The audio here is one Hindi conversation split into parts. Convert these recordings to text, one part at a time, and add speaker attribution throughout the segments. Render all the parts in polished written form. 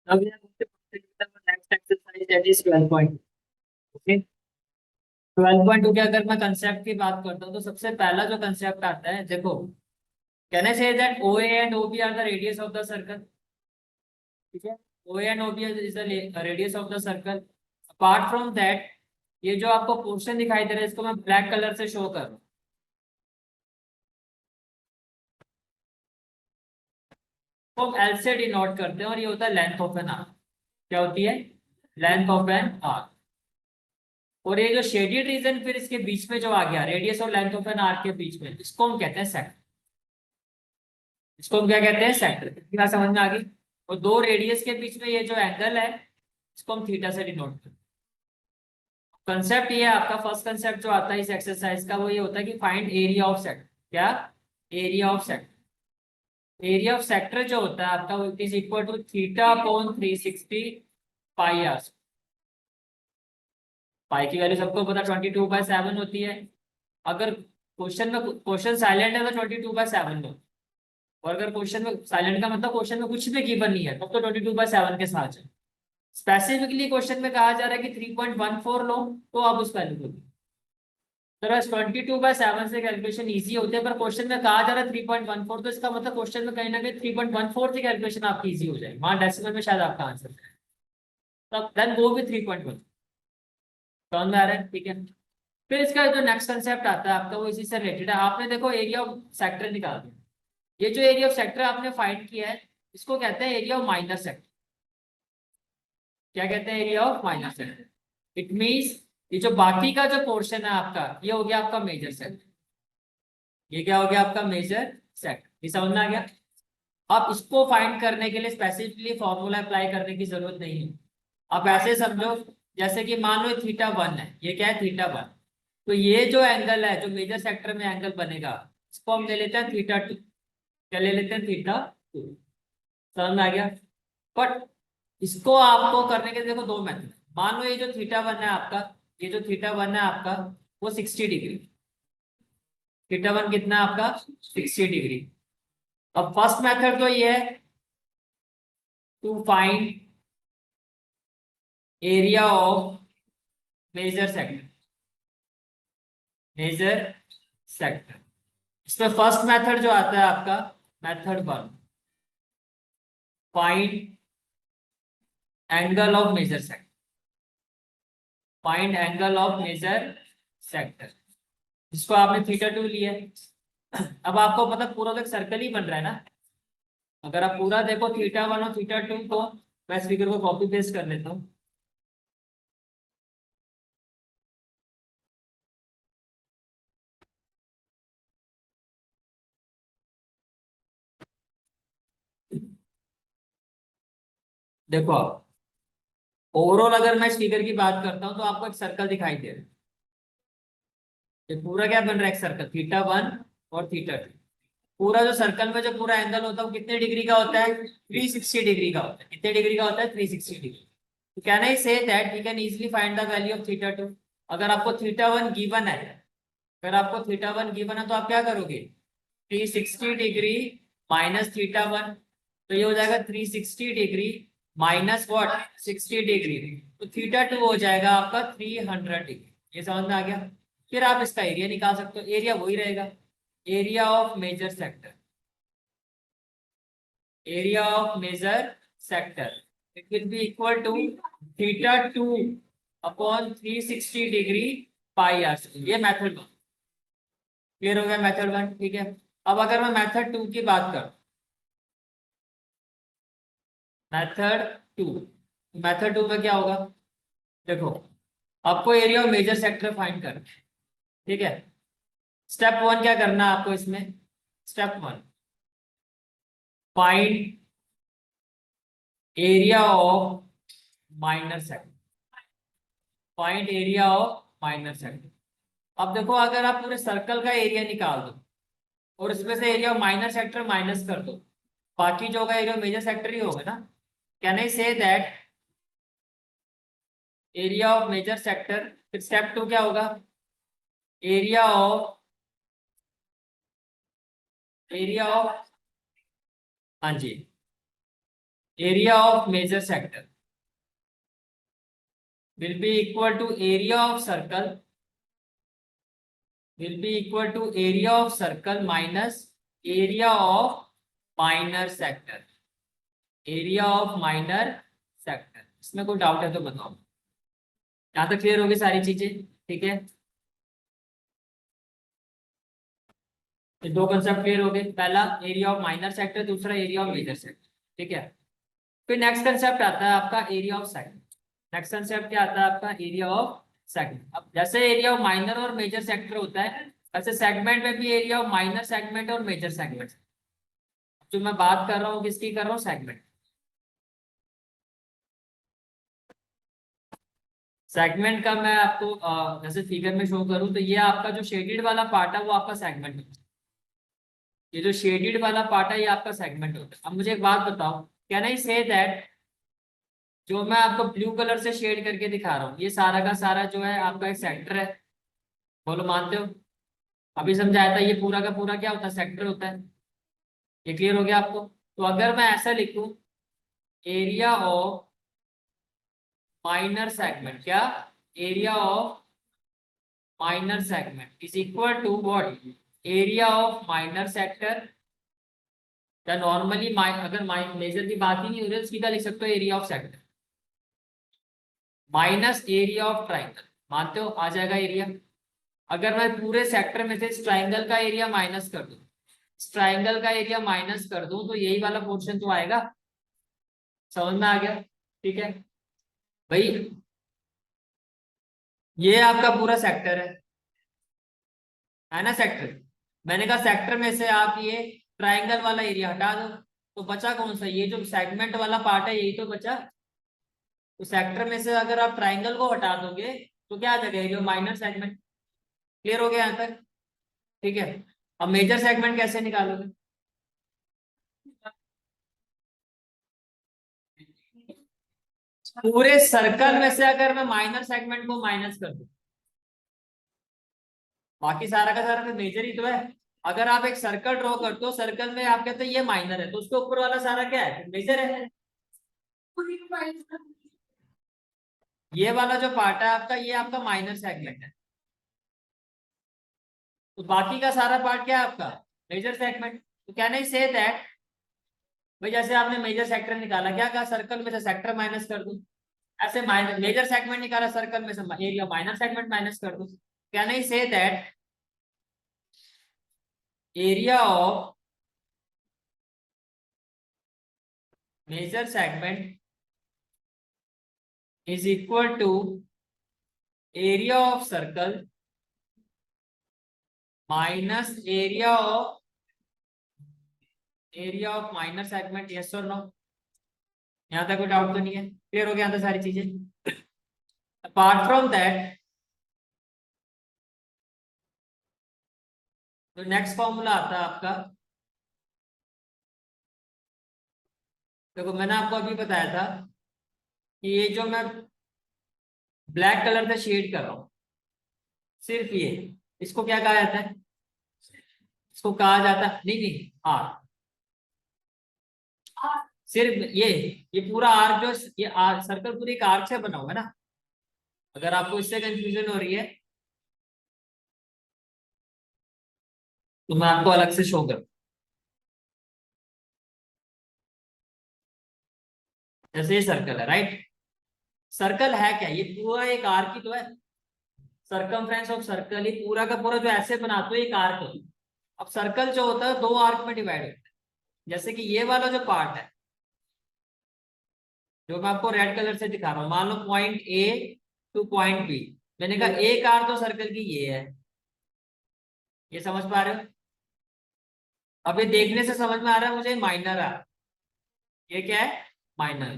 Speaker 1: अब next exercise that is 12 point. Okay, 12.2 के अगर मैं कंसेप्ट की बात करता हूँ तो सबसे पहला जो कंसेप्ट आता है, देखो, can I say that O A and O B are the radius of the circle. ठीक है, O A and O B is the radius of the circle. Apart from that, ये जो आपको पोर्शन दिखाई दे रहा है इसको मैं ब्लैक कलर से शो कर रहा हूँ। तो एल से डिनोट करते हैं और ये होता है लेंथ ऑफ एन आर्क। क्या होती है? Length of an arc. और ये जो शेडेड रीजन फिर इसके बीच में जो आ गया, रेडियस और लेंथ ऑफ एन आर्क के बीच में, इसको हम कहते हैं सेक्टर। इसको हम क्या कहते हैं? सेक्टर। कितना समझ में आ गई? और दो रेडियस के बीच में ये जो एंगल है इसको हम थीटा से डिनोट करते हैं। कंसेप्ट ये है आपका, फर्स्ट कंसेप्ट जो आता है इस एक्सरसाइज का वो ये होता है कि फाइंड एरिया ऑफ सेक्टर। क्या? Area of sector. Area of sector जो होता है आपका, वो it is equal to theta upon 360 pi R. Pi की वैल्यू सबको पता 22/7 होती है। अगर क्वेश्चन साइलेंट है तो 22/7 लो। और अगर क्वेश्चन में साइलेंट का मतलब क्वेश्चन में कुछ भी गिवन नहीं है तब तो 22/7 के साथ है। स्पेसिफिकली क्वेश्चन में कहा जा रहा है कि 3.14 लो, तो आप उस वैल्यू को। तो बस 22/7 से कैलकुलेशन इजी होती है, पर क्वेश्चन में कहा जा रहा है 3.14, तो इसका मतलब क्वेश्चन में कहीं ना कहीं 3.14 से कैलकुलेशन आपकी इजी हो जाएगी, वहां डेसिमल में शायद आपका आंसर है। तब देन वो भी 3.1। समझ में आ रहा है? ठीक है। फिर इसका जो नेक्स्ट कंसेप्ट आता है आपका वो इसी से रिलेटेड है। आपने देखो एरिया ऑफ सेक्टर निकाल दिया। ये जो एरिया ऑफ सेक्टर आपने फाइंड किया है इसको कहते हैं एरिया ऑफ माइनर सेक्टर। क्या कहते हैं? Area of minor sector. It means ये जो बाकी का जो पोर्शन है आपका, ये हो गया आपका मेजर सेक्टर। ये क्या हो गया आपका? Major sector. ये समझ में आ गया? आप इसको फाइंड करने के लिए स्पेसिफिकली फॉर्मूला अप्लाई करने की जरूरत नहीं है। आप ऐसे समझो, जैसे कि मान लो थीटा 1 है, ये क्या है? थीटा 1। तो ये जो एंगल है, जो मेजर सेक्टर में एंगल बनेगा, इसको हम ले लेते हैं थीटा 2। क्या ले लेते हैं? थीटा 2। समझ में आ गया? बट इसको आपको करने के देखो दो मेथड। मान लो ये जो थीटा 1 है आपका, ये जो थीटा 1 है आपका, वो 60 डिग्री। थीटा 1 कितना है आपका? 60 डिग्री। अब फर्स्ट मेथड तो ये है to find area of major sector. Major sector. इसमें फर्स्ट मेथड जो आता है आपका, method 1, find angle of major sector. Find angle of major sector, जिसको आपने थीटा 2 लिया है। अब आपको मतलब पूरा तो एक सर्कल ही बन रहा है ना। अगर आप पूरा देखो थीटा 1 और थीटा 2 को, मैं इस फिगर को कॉपी पेस्ट कर लेता हूँ। देखो आप, ओवरऑल अगर मैं इस फिगर की बात करता हूँ तो आपको एक सर्कल दिखाई दे रहा है। ये पूरा क्या बन रहा है? एक सर्कल, थीटा 1 और थीटा 2। पूरा जो सर्कल में जो पूरा एंगल होता है वो कितने डिग्री का होता है? 360 डिग्री का होता है। कितने डिग्री का होता है? 360 डिग्री। तो can I say that we can easily find the value of theta 2। अगर आपको थीटा 1 गिवन है, अगर आपको थीटा 1 गिवन है तो आप क्या करोगे? 360 डिग्री माइनस थीटा 1, तो ये हो जाएगा 360 डिग्री माइनस वॉट? 60 डिग्री। तो थीटा 2 हो जाएगा आपका 300 डिग्री। ये समझ में आ गया? फिर आप इसका एरिया निकाल सकते हो, एरिया वही रहेगा, area of major sector. Area of major sector it will be equal to theta 2 upon 360 degree pi r. ये मेथड 1 क्लियर हो गया। मेथड 1 ठीक है। अब अगर मैं मेथड 2 की बात करूं, मेथड 2, मेथड 2 में क्या होगा? देखो, आपको area of major sector find करना है। ठीक है। स्टेप 1 क्या करना है आपको इसमें? Step 1, find area of minor sector. Find area of minor sector. अब देखो, अगर आप पूरे सर्कल का एरिया निकाल दो और इसमें से area of minor sector minus कर दो, बाकी जो होगा एरिया ऑफ मेजर सेक्टर ही होगा ना। Can I say that area of major sector, फिर स्टेप 2 क्या होगा? एरिया ऑफ, एरिया ऑफ, हाँ जी, area of major sector will be equal to area of circle minus area of minor sector. Area of minor sector, इसमें कोई डाउट है तो बताओ। यहाँ तक क्लियर होगी सारी चीजें? ठीक है, तो दो कंसेप्ट क्लियर हो गए, पहला एरिया ऑफ माइनर सेक्टर, दूसरा एरिया ऑफ मेजर सेक्टर। ठीक है, फिर नेक्स्ट कंसेप्ट आता है आपका area of segment. Next concept क्या आता है आपका? Area of segment. अब जैसे एरिया ऑफ माइनर और मेजर सेक्टर होता है, वैसे सेगमेंट में भी एरिया ऑफ माइनर सेगमेंट और मेजर सेगमेंट। जो मैं बात कर रहा हूँ किसकी कर रहा हूँ? सेगमेंट। सेगमेंट का मैं आपको जैसे फिगर में शो करूँ तो ये आपका जो शेडेड वाला पार्ट है वो आपका सेगमेंट होता है। ये जो शेडेड वाला पार्ट है ये आपका सेगमेंट होता है। अब मुझे एक बात बताओ, कैन आई से दैट जो मैं आपको ब्लू कलर से शेड करके दिखा रहा हूँ ये सारा का सारा जो है आपका एक सेक्टर है? बोलो मानते हो? अभी समझाया था ये पूरा का पूरा क्या होता है? सेक्टर होता है। ये क्लियर हो गया आपको? तो अगर मैं ऐसा लिखूं, एरिया ऑफ माइनर सेगमेंट, क्या? Area of minor segment is equal to what? Area of minor sector. या नॉर्मली अगर मेजर की बात ही नहीं हो रही तो सीधा लिख सकते हो area of sector minus area of triangle. मानते हो? आ जाएगा एरिया। अगर मैं पूरे सेक्टर में से इस ट्राइंगल का एरिया माइनस कर दूं, इस ट्राइंगल का एरिया माइनस कर दूं तो यही वाला पोर्शन तो आएगा। समझ में आ गया? ठीक है भाई, ये आपका पूरा सेक्टर है ना? सेक्टर, मैंने कहा सेक्टर में से आप ये ट्राइंगल वाला एरिया हटा दो तो बचा कौन सा? ये जो सेगमेंट वाला पार्ट है यही तो बचा। तो सेक्टर में से अगर आप ट्राइंगल को हटा दोगे तो क्या आ जाएगा? Area minor segment. क्लियर हो गया यहाँ तक? ठीक है, अब मेजर सेगमेंट कैसे निकालोगे? पूरे सर्कल में से अगर मैं माइनर सेगमेंट को माइनस कर दूं, बाकी सारा का सारा मेजर ही तो है। अगर आप एक सर्कल ड्रॉ करते हो, सर्कल में आप कहते हैं ये माइनर है तो उसके ऊपर वाला सारा क्या है? मेजर है। ये वाला जो पार्ट है आपका ये आपका माइनर सेगमेंट है, तो बाकी का सारा पार्ट क्या है आपका? Major segment. तो कैन आई से दैट भाई जैसे आपने मेजर सेक्टर निकाला, क्या कहा? सर्कल में से सेक्टर माइनस कर दूं। ऐसे माइनर मेजर सेगमेंट निकाला, सर्कल में से एरिया माइनर सेगमेंट माइनस कर दूं। Can I say that area of major segment is equal to area of circle minus area of minor segment। yes or no? यहाँ तक कोई डाउट तो नहीं है? क्लियर हो गया था सारी चीजें? अपार्ट फ्रॉम दैट तो नेक्स्ट फॉर्मूला आता है आपका, देखो मैंने आपको अभी बताया था कि ये जो मैं ब्लैक कलर से शेड कर रहा हूं, सिर्फ ये, इसको क्या कहा जाता है? इसको कहा जाता है नहीं नहीं आर। सिर्फ ये पूरा आर्क जो ये आर्क सर्कल पूरी एक आर्क से बना हुआ है ना। अगर आपको इससे कंफ्यूजन हो रही है तो मैं आपको अलग से शो करूं। जैसे ये सर्कल है, राइट? सर्कल है क्या? ये पूरा एक आर्क ही तो है। सर्कमफ्रेंस ऑफ सर्कल ही पूरा का पूरा जो ऐसे बनाते हो एक आर्क होता है। अब सर्कल जो होता है दो आर्क में डिवाइड होता है। जैसे कि ये वाला जो पार्ट है जो मैं आपको रेड कलर से दिखा रहा हूं, मान लो point A to point B. मैंने कहा एक आर्क तो सर्कल की ये है, ये समझ पा रहे हो? अब ये देखने से समझ में आ रहा है मुझे माइनर आर्क। ये क्या है? माइनर।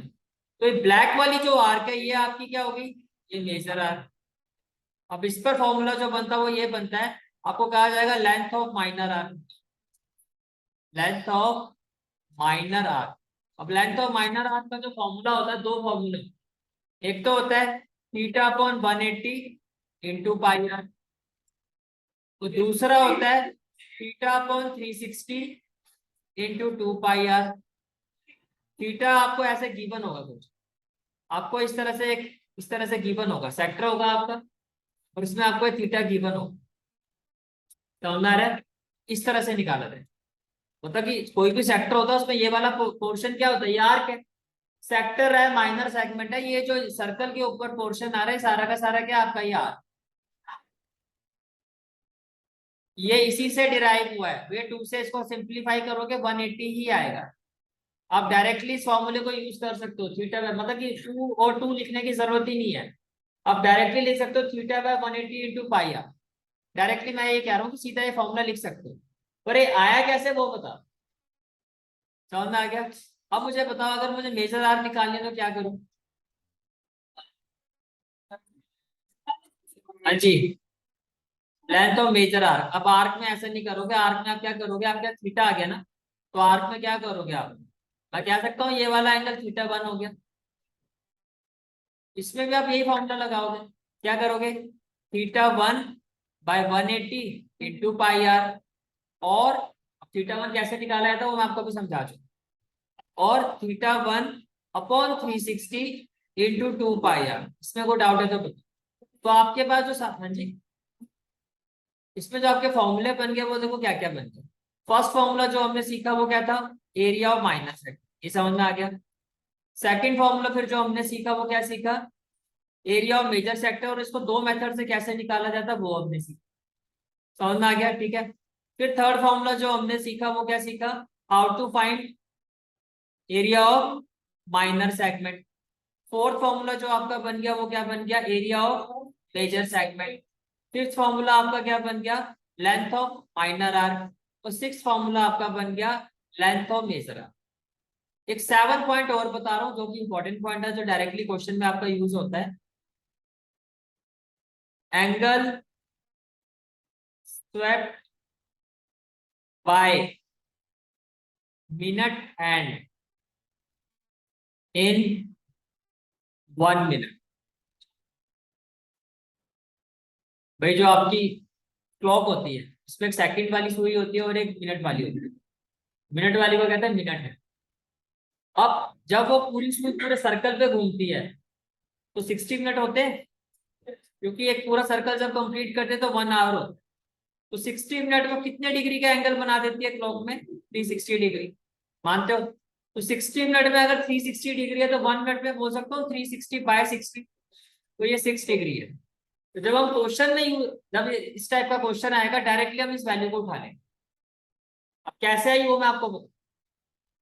Speaker 1: तो ये ब्लैक वाली जो आर्क है ये आपकी क्या होगी? ये मेजर आर्क। अब इस पर फॉर्मूला जो बनता है वो ये बनता है, आपको कहा जाएगा length of minor arc. Length of minor arc. अब लेंथ ऑफ माइनर आर्क का जो फॉर्मूला होता है, दो फॉर्मूले, एक तो होता है theta upon 180 into pi r, तो दूसरा होता है theta upon 360 into 2 pi r. Theta आपको ऐसे गिवन होगा कुछ, आपको इस तरह से गिवन होगा, सेक्टर होगा आपका और इसमें आपको थीटा गिवन होगा, समझ में आ रहा है? इस तरह से निकाला जाए, मतलब कि कोई भी सेक्टर होता है उसमें ये वाला पोर्शन क्या होता है, ये आर्क है, सेक्टर है, माइनर सेगमेंट है, ये जो सर्कल के ऊपर पोर्शन आ रहा है सारा का सारा क्या आपका ये आर्क, ये इसी से डिराइव हुआ है, वे 2 से इसको सिंप्लीफाई करोगे 180 ही आएगा। आप डायरेक्टली इस फॉर्मूले को यूज कर सकते हो, थीटा बाय मतलब कि 2 और 2 लिखने की जरूरत ही नहीं है, आप डायरेक्टली लिख सकते हो theta by 180 into pi r. Directly मैं ये कह रहा हूँ कि सीधा ये फॉर्मूला लिख सकते हो, पर ये आया कैसे वो बता, समझ में आ गया? अब मुझे बताओ अगर मुझे मेजर आर निकालने तो क्या करूं? हाँ जी, लेंथ ऑफ मेजर आर्क। अब आर्क में ऐसा नहीं करोगे, आर्क में आप क्या करोगे, आपका थीटा आ गया ना, तो आर्क में क्या करोगे आप, मैं कह सकता हूँ ये वाला एंगल थीटा 1 हो गया, इसमें भी आप यही फॉर्मूला लगाओगे, क्या करोगे, theta 1 by 180 into pi r, और थीटा 1 कैसे निकाला जाता है वो मैं आपको भी समझा चुका, और theta 1 upon 360 into 2 pi r, इसमें कोई डाउट है तो बताओ। तो आपके पास जो हाँ जी, इसमें जो आपके फॉर्मूले बन गए वो देखो क्या क्या बन गए। फर्स्ट फॉर्मूला जो हमने सीखा वो क्या था, एरिया ऑफ माइनर सेक्टर, ये समझ में आ गया। सेकंड फॉर्मूला फिर जो हमने सीखा वो क्या सीखा, एरिया ऑफ मेजर सेक्टर, और इसको 2 मेथड से कैसे निकाला जाता है वो हमने सीखा, समझ में आ गया, ठीक है। फिर थर्ड फॉर्मूला जो हमने सीखा वो क्या सीखा, how to find area of minor segment. Fourth formula जो आपका बन गया वो क्या बन गया, area of major segment. Fifth formula आपका क्या बन गया, लेंथ ऑफ माइनर आर्क। और सिक्स फॉर्मूला आपका बन गया लेंथ ऑफ मेजर आर्क। एक 7 पॉइंट और बता रहा हूँ जो कि इंपॉर्टेंट पॉइंट है, जो डायरेक्टली क्वेश्चन में आपका यूज होता है, angle swept by minute hand in 1 minute. भाई जो आपकी क्लॉक होती है इसमें एक सेकंड वाली सुई होती है और एक मिनट वाली होती है, मिनट वाली को कहते हैं मिनट है। अब जब वो पूरी सुई पूरे सर्कल पे घूमती है तो 60 मिनट होते हैं, क्योंकि एक पूरा सर्कल जब कंप्लीट करते हैं तो 1 आवर होता है, तो 60 मिनट में कितने डिग्री का एंगल बना देती है क्लॉक में, 360 डिग्री, मानते हो? तो 60 मिनट में अगर 360 डिग्री है तो 1 मिनट में बोल सकता हूँ 360/60, तो ये 6 डिग्री है। तो जब हम क्वेश्चन में जब इस टाइप का क्वेश्चन आएगा डायरेक्टली हम इस वैल्यू को उठा लेंगे। अब कैसे आई वो मैं आपको बता,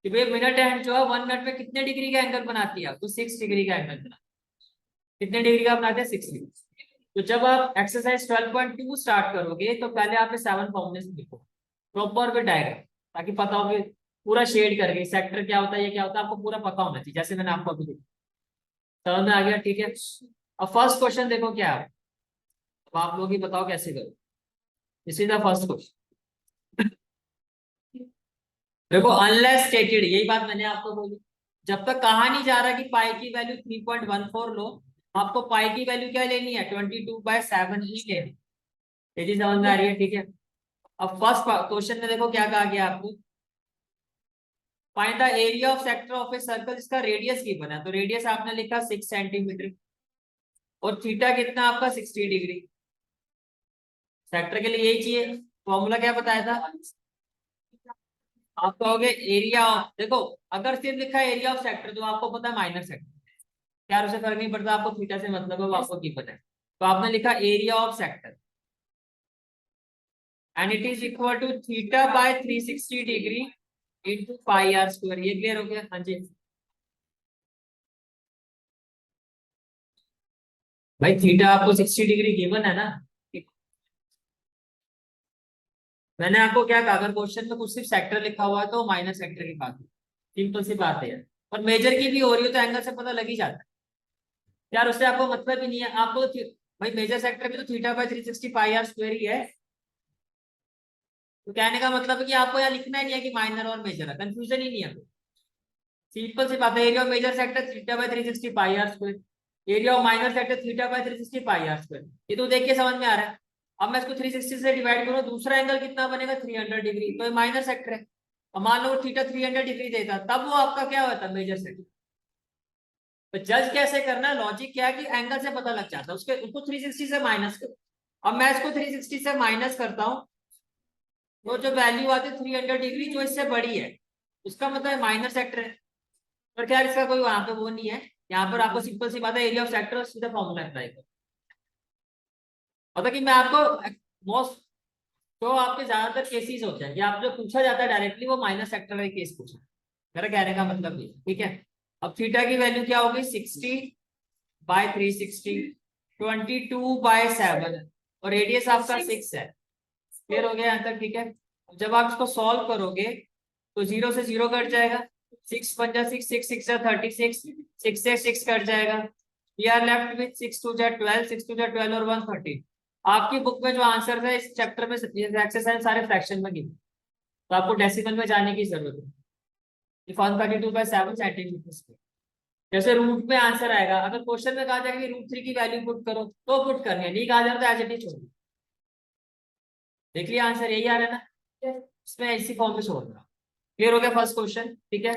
Speaker 1: कि भाई मिनट हैंड जो है 1 मिनट में कितने डिग्री का एंगल बनाती है, तो 6 डिग्री का एंगल बनाती है। कितने डिग्री का बनाते हैं, 6 डिग्री। तो जब आप एक्सरसाइज 12.2 स्टार्ट करोगे तो पहले आप 7 फॉर्मूले लिखो प्रॉपर विद डायग्राम, ताकि पता हो कि पूरा शेड करके सेक्टर क्या होता है ये क्या होता है, आपको पूरा पता होना चाहिए, जैसे मैंने आपको अभी दिखाया। समझ में आ गया, ठीक है। अब फर्स्ट क्वेश्चन देखो क्या है, अब आप लोग ही बताओ कैसे करो। This is the first question. देखो अनलेस स्टेटेड, यही बात मैंने आपको बोली, जब तक कहा नहीं जा रहा कि पाई की वैल्यू 3.14 लो, आपको पाई की वैल्यू क्या लेनी है, 22/7 ही लेनी। ये चीज समझ में आ रही है, ठीक है। अब फर्स्ट क्वेश्चन में देखो क्या कहा गया आपको, find the area of sector of a circle, इसका रेडियस गिवन है, तो रेडियस आपने लिखा 6 सेंटीमीटर, और थीटा कितना आपका 60 डिग्री। सेक्टर के लिए यही चाहिए, फॉर्मूला क्या बताया था, आप कहोगे एरिया ऑफ, देखो अगर सिर्फ लिखा है एरिया ऑफ सेक्टर तो आपको पता है माइनर सेक्टर, यार उसे फर्क नहीं पड़ता, आपको थीटा से मतलब है वो आपको की पता है, तो आपने लिखा area of sector and it is equal to theta by 360 degree into pi are square. ये क्लियर हो गया, हाँ जी। भाई थीटा आपको 60 डिग्री गिवन है ना, मैंने आपको क्या कहा, अगर क्वेश्चन में कुछ सिर्फ सेक्टर लिखा हुआ है तो माइनर सेक्टर की बात है, सिंपल सी बात है यार। और मेजर की भी हो रही हो तो एंगल से पता लग ही जाता है यार, उससे आपको मतलब ही नहीं है आपको भाई मेजर सेक्टर में तो theta by 360 pi are square ही है, तो कहने का मतलब है कि आपको यहाँ लिखना ही नहीं है कि माइनर और मेजर है, कंफ्यूजन ही नहीं है। सिंपल सी बात है, area of major sector theta by 360 pi are square, area of minor sector theta by 360 pi are square, ये तो देख के समझ में आ रहा है। अब मैं इसको 360 से डिवाइड करूँ, दूसरा एंगल कितना बनेगा 300 डिग्री, तो ये माइनर सेक्टर है। अब मान लो थीटा 300 डिग्री देता, तब वो आपका क्या होता मेजर सेक्टर। तो जज कैसे करना है, लॉजिक क्या है कि एंगल से पता लग जाता है, उसके उसको 360 से माइनस करो। अब मैं इसको 360 से माइनस करता हूँ, तो जो वैल्यू आती है 300 डिग्री जो इससे बड़ी है, उसका मतलब माइनर सेक्टर है। पर क्या इसका कोई वहां पे वो नहीं है, यहाँ पर आपको सिंपल सी बात है, एरिया ऑफ सेक्टर सीधा फॉर्मूला अप्लाई करो। मतलब कि मैं आपको मोस्ट, तो आपके ज्यादातर केसेस होते हैं, या आप जो पूछा जाता है डायरेक्टली वो माइनस सेक्टर का केस पूछा, मेरा कहने का मतलब ये, ठीक है। अब थीटा की वैल्यू क्या होगी, 60/360, 22/7, और रेडियस आपका 6 है। क्लियर हो गया यहाँ तक, ठीक है। जब आप इसको सॉल्व करोगे तो 0 से 0 कट जाएगा, 6 पंजा 6, 6 6 36, 6 से 6 कट जाएगा, वी आर लेफ्ट विथ 6 2 12, 6 2 12 और 130। आपकी बुक में जो आंसर है इस चैप्टर में एक्सरसाइज सारे फ्रैक्शन में गिने, तो आपको डेसिमल में जाने की जरूरत है। 132/7 सेंटीमीटर। जैसे रूट में आंसर आएगा, अगर क्वेश्चन में कहा जाएगा कि √3 की वैल्यू पुट करो तो पुट करनी है, नहीं कहा जाए तो एज इट इज छोड़ दो। देख लिया आंसर यही आ रहा है ना, इसमें इसी फॉर्म में छोड़ रहा। क्लियर हो गया फर्स्ट क्वेश्चन, ठीक है।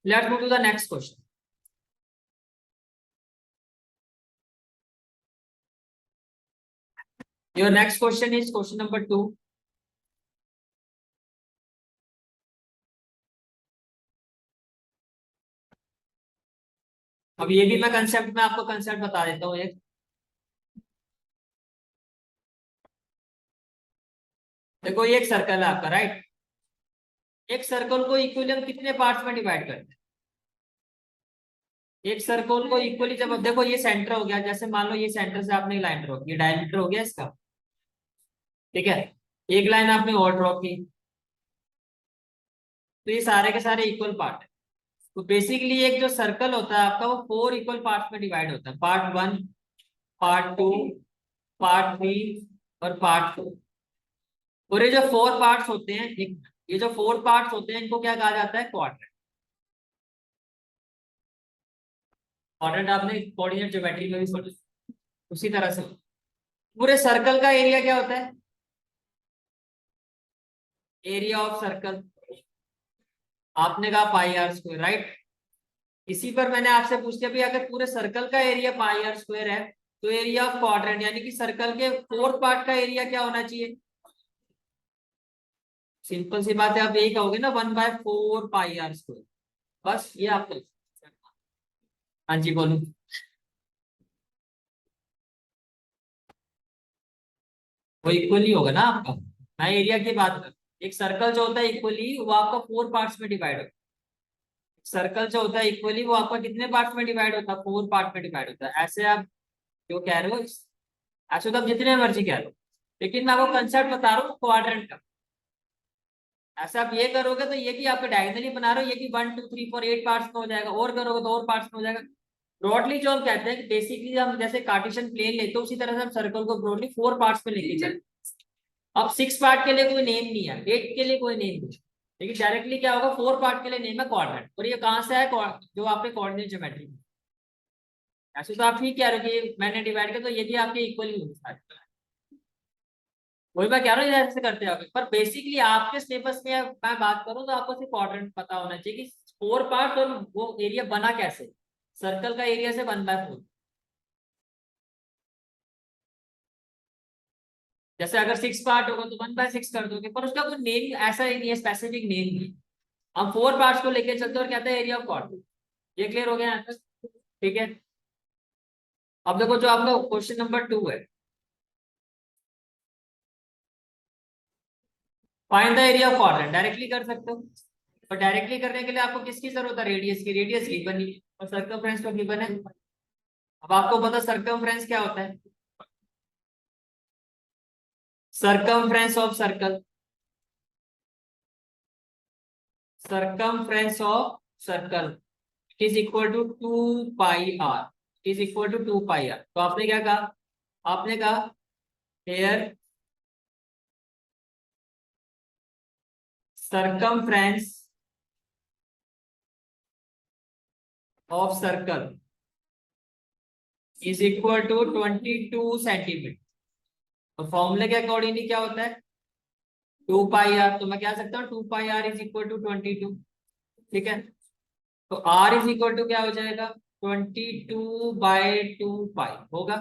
Speaker 1: Let's move to the next question. Your next question is question number 2। अब ये भी मैं कंसेप्ट में आपको कंसेप्ट बता देता हूँ एक। देखो ये एक सर्कल है आपका, राइट। एक सर्कल को इक्वली हम कितने पार्ट्स में डिवाइड करते हैं, एक सर्कल को इक्वली, जब देखो ये सेंटर हो गया, जैसे मान लो ये सेंटर से आपने लाइन ड्रॉ की, डायमीटर हो गया इसका, ठीक है। एक लाइन आपने और ड्रॉ की, तो ये सारे के सारे इक्वल पार्ट है। तो बेसिकली एक जो सर्कल होता है आपका वो 4 इक्वल पार्ट्स में डिवाइड होता है, पार्ट 1, पार्ट 2, पार्ट 3 और पार्ट 4। और ये जो 4 पार्ट्स होते हैं, ये जो 4 पार्ट्स होते हैं इनको क्या कहा जाता है, क्वाड्रेंट। क्वाड्रेंट आपने कोऑर्डिनेट ज्योमेट्री में भी पढ़ा, उसी तरह से पूरे सर्कल का एरिया क्या होता है, एरिया ऑफ सर्कल, आपने कहा πr², राइट। इसी पर मैंने आपसे पूछ लिया भाई अगर पूरे सर्कल का एरिया πr² है, तो एरिया ऑफ क्वाड्रेंट यानी कि सर्कल के 4 पार्ट का एरिया क्या होना चाहिए। सिंपल सी बात है, आप यही कहोगे ना, 1/4 πr²। बस ये आपको, हाँ जी बोलो। वो इक्वली होगा ना आपका, मैं एरिया की बात कर, एक सर्कल जो होता है इक्वली वो आपका 4 पार्ट्स में डिवाइड होता है। सर्कल जो होता है इक्वली वो आपका कितने पार्ट्स में डिवाइड होता है, 4 पार्ट में डिवाइड होता है। ऐसे आप जो कह रहे हो, ऐसे तो आप जितने मर्जी कह लो, लेकिन मैं आपको कंसेप्ट बता रहा हूँ क्वाड्रेंट का। ऐसा आप ये करोगे तो ये कि आप डायगोनली बना रहे हो, ये कि 1 2 3 4 8 पार्ट्स में हो जाएगा, और करोगे तो और पार्ट्स में हो जाएगा। ब्रॉडली जो हम कहते हैं कि बेसिकली हम जैसे कार्टेशियन प्लेन लेते हैं, उसी तरह से हम सर्कल को ब्रॉडली 4 पार्ट्स में लेके चलते हैं। अब 6 पार्ट के लिए कोई नेम नहीं है, 8 के लिए कोई नेम नहीं है, लेकिन डायरेक्टली क्या होगा, 4 पार्ट के लिए नेम है क्वाड्रेंट। और ये कहाँ से है, जो आपके कोऑर्डिनेट ज्योमेट्री में। ऐसे तो आप ठीक कह रहे हो कि मैंने डिवाइड किया तो ये भी आपके इक्वली होगा, वही मैं कह रहा हूँ ऐसे करते होंगे, पर बेसिकली आपके सिलेबस में मैं बात करूँ तो आपको सिर्फ क्वाड्रेंट पता होना चाहिए कि 4 पार्ट और वो एरिया बना कैसे, सर्कल का एरिया से बनता है 4। जैसे अगर 6 पार्ट होगा तो 1/6 कर दोगे, पर उसका कोई नेम ऐसा ही नहीं है, स्पेसिफिक नेम नहीं है। हम 4 पार्ट्स को लेके चलते हैं और कहते हैं एरिया ऑफ क्वाड्रेंट। ये क्लियर हो गया यहाँ तक, ठीक है। अब देखो जो आपका क्वेश्चन नंबर 2 है, find the area of quadrant, directly कर सकते हो। और डायरेक्टली करने के लिए आपको किसकी जरूरत है, रेडियस की। रेडियस गिवन है और सर्कमफ्रेंस तो गिवन है। अब आपको पता सर्कमफ्रेंस क्या होता है, circumference of circle, circumference of circle is equal to 2πr, is equal to 2πr। तो आपने क्या कहा, आपने कहा here circumference of circle is equal to 22 centimetre. और फॉर्मूले के अकॉर्डिंगली क्या होता है, टू पाई आर, तो मैं क्या सकता हूँ 2 pi are is equal to 22। ठीक है, तो आर इज इक्वल टू क्या हो जाएगा 22/2 पाई होगा।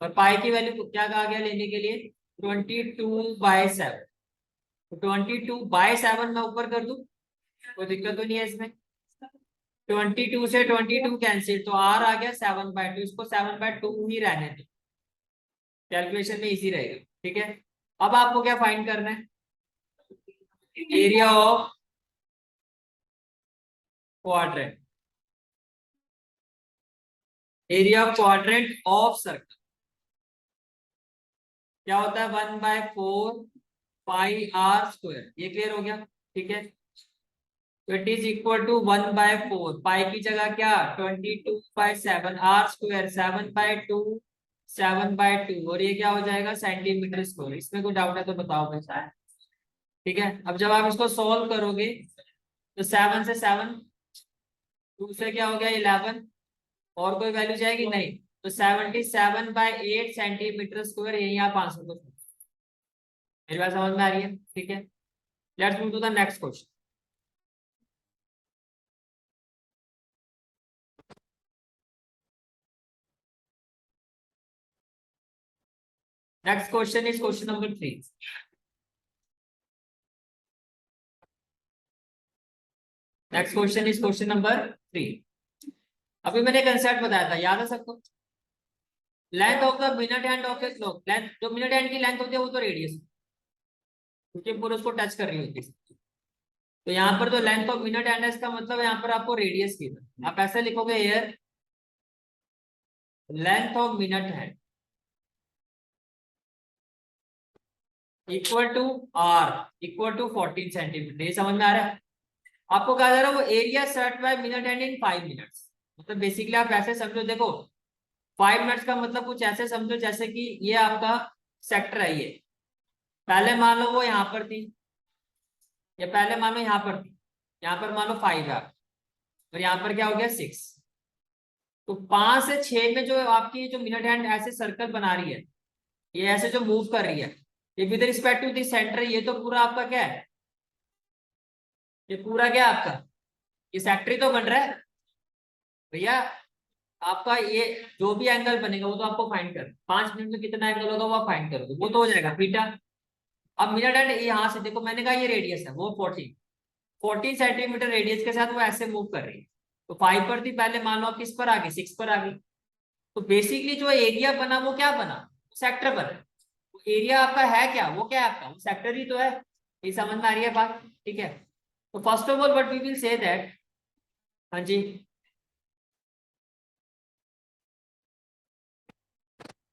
Speaker 1: और पाई की वैल्यू क्या कहा गया लेने के लिए 22/7। तो 22/7 मैं ऊपर कर दूं, कोई दिक्कत तो नहीं है इसमें। 22 से 22 कैंसिल, तो आर आ गया 7/2, इसको 7/2 ही रहने दो, कैलकुलेशन में इजी रहेगा। ठीक है, अब आपको क्या फाइंड करना है, area of quadrant, area of quadrant of circle क्या होता है 1/4 पाई आर स्क्वायर, ये क्लियर हो गया। ठीक है, तो इट इज इक्वल टू 1/4, पाई की जगह क्या 22/7, आर स्क्वायर 7/2, 7/2, और ये क्या हो जाएगा सेंटीमीटर स्क्वायर। इसमें कोई डाउट है तो बताओ भाई। ठीक है, अब जब आप इसको सोल्व करोगे तो 7 से 7, 2 से क्या हो गया 11, और कोई वैल्यू जाएगी नहीं, तो 77/8 सेंटीमीटर स्क्वायर, यही आप आंसर को। मेरी बात समझ में आ रही है। ठीक है, let's move to the next question. Next question is question number 3। Next question is question number 3। अभी मैंने कंसेप्ट बताया था, याद है सबको। Length of the minute hand of a clock, length जो मिनट हैंड की लेंथ होती है वो तो रेडियस, क्योंकि पूरे उसको टच कर रही होती है। तो यहाँ पर जो लेंथ ऑफ मिनट हैंड है इसका मतलब यहाँ पर आपको रेडियस की, आप ऐसे लिखोगे here length of minute hand equal to r equal to 14 centimetre. ये समझ में आ रहा है आपको, कहा जा रहा है वो area swept by minute hand in 5 minutes. मतलब बेसिकली आप ऐसे समझो, देखो 5 मिनट्स का मतलब कुछ ऐसे समझो जैसे कि ये आपका सेक्टर है, ये पहले मान लो वो यहाँ पर थी, या पहले मान लो यहाँ पर थी, यहाँ पर मान लो 5 है, और यहाँ पर क्या हो गया 6। तो 5 से 6 में जो आपकी जो मिनट हैंड ऐसे सर्कल बना रही है, ये ऐसे जो मूव कर रही है, ये with respect to this centre, ये तो पूरा आपका क्या है, ये पूरा क्या आपका ये सेक्टर ही तो बन रहा है भैया। आपका ये जो भी एंगल बनेगा वो तो आपको फाइंड कर, 5 मिनट में कितना एंगल होगा वो आप फाइंड करोगे, वो तो हो जाएगा थीटा। अब मिनट हैंड यहाँ से देखो, मैंने कहा ये रेडियस है, वो 14 सेंटीमीटर रेडियस के साथ वो ऐसे मूव कर रही है। तो 5 पर थी पहले, मान लो आप किस पर आ गई 6 पर आ गई। तो बेसिकली जो एरिया बना वो क्या बना, सेक्टर बना। एरिया आपका है क्या, वो क्या है आपका वो सेक्टर ही तो है। ये समझ में आ रही है बात। ठीक है, तो first of all what we will say that, हाँ जी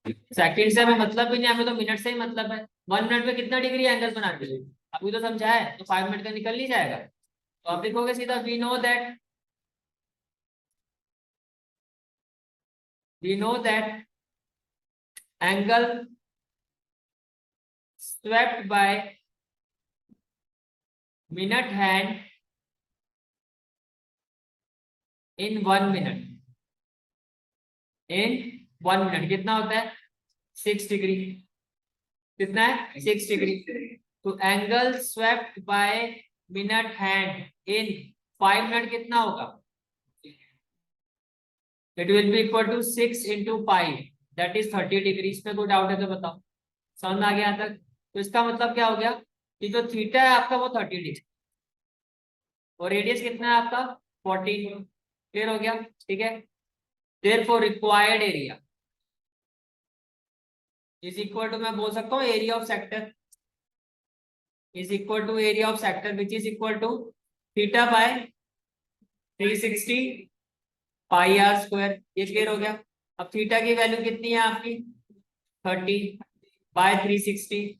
Speaker 1: सेकंड से हमें मतलब भी नहीं, हमें तो मिनट से ही मतलब है। 1 मिनट में कितना डिग्री एंगल बनाते हैं अभी तो समझा है, तो 5 मिनट का निकल नहीं जाएगा। तो आप लिखोगे सीधा we know that angle swept by minute hand in 1 minute, in 1 minute कितना होता है 6 डिग्री। कितना है 6 डिग्री। तो angle swept by minute hand in 5 minute कितना होगा, it will be equal to 6 × 5, that is 30 degree. इसमें कोई डाउट है तो बताओ, समझ में आ गया यहाँ तक। तो इसका मतलब क्या हो गया कि जो थीटा है आपका वो 30 डिग्री, और रेडियस कितना है आपका 14। क्लियर हो गया। ठीक है, therefore required area is equal to, मैं बोल सकता हूँ area of sector is equal to area of sector which is equal to theta by 360 pi are square. ये क्लियर हो गया। अब थीटा की वैल्यू कितनी है आपकी 30/360,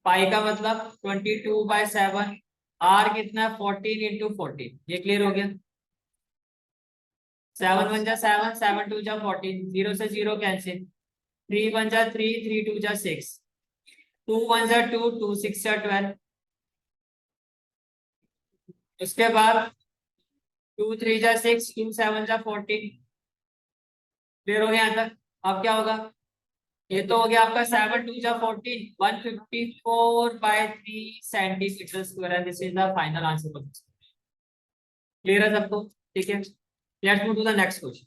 Speaker 1: पाई का मतलब 22/7, आर कितना है 14 × 14। ये क्लियर हो गया। 7 1 जा 7, 7 2 जा 14, 0 से 0 कैंसिल, 3 1 जा 3, 3 2 जा 6, 2 1 जा 2, 2 6 जा 12। उसके बाद 2 3 जा 6, 2 7 जा 14। क्लियर हो गया यहाँ तक। अब क्या होगा ये तो हो गया आपका 7×2 = 14, 154/3 cm², and this is the final answer for this. Clear है सबको? ठीक है, let's move to the next question.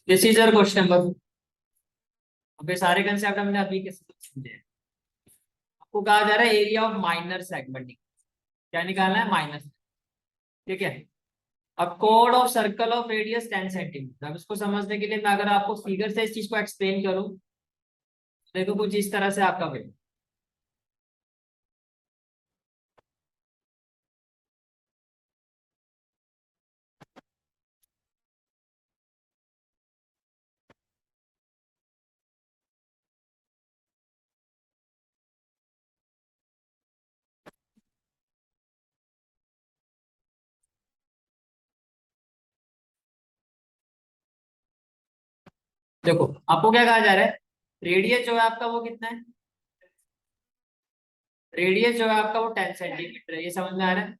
Speaker 1: This is your question number. अबे सारे कंसेप्ट हमने अभी के समझे हैं। आपको कहा जा रहा है एरिया ऑफ माइनर सेगमेंट, क्या निकालना है? माइनर। ठीक है, अब code of circle of radius 10 centimetre. अब इसको समझने के लिए मैं अगर आपको फिगर से इस चीज को एक्सप्लेन करूं, देखो कुछ इस तरह से आपका वे। देखो आपको क्या कहा जा रहा है, रेडियस जो है आपका वो कितना है? रेडियस जो है आपका वो 10 सेंटीमीटर है, ये समझ में आ रहा है?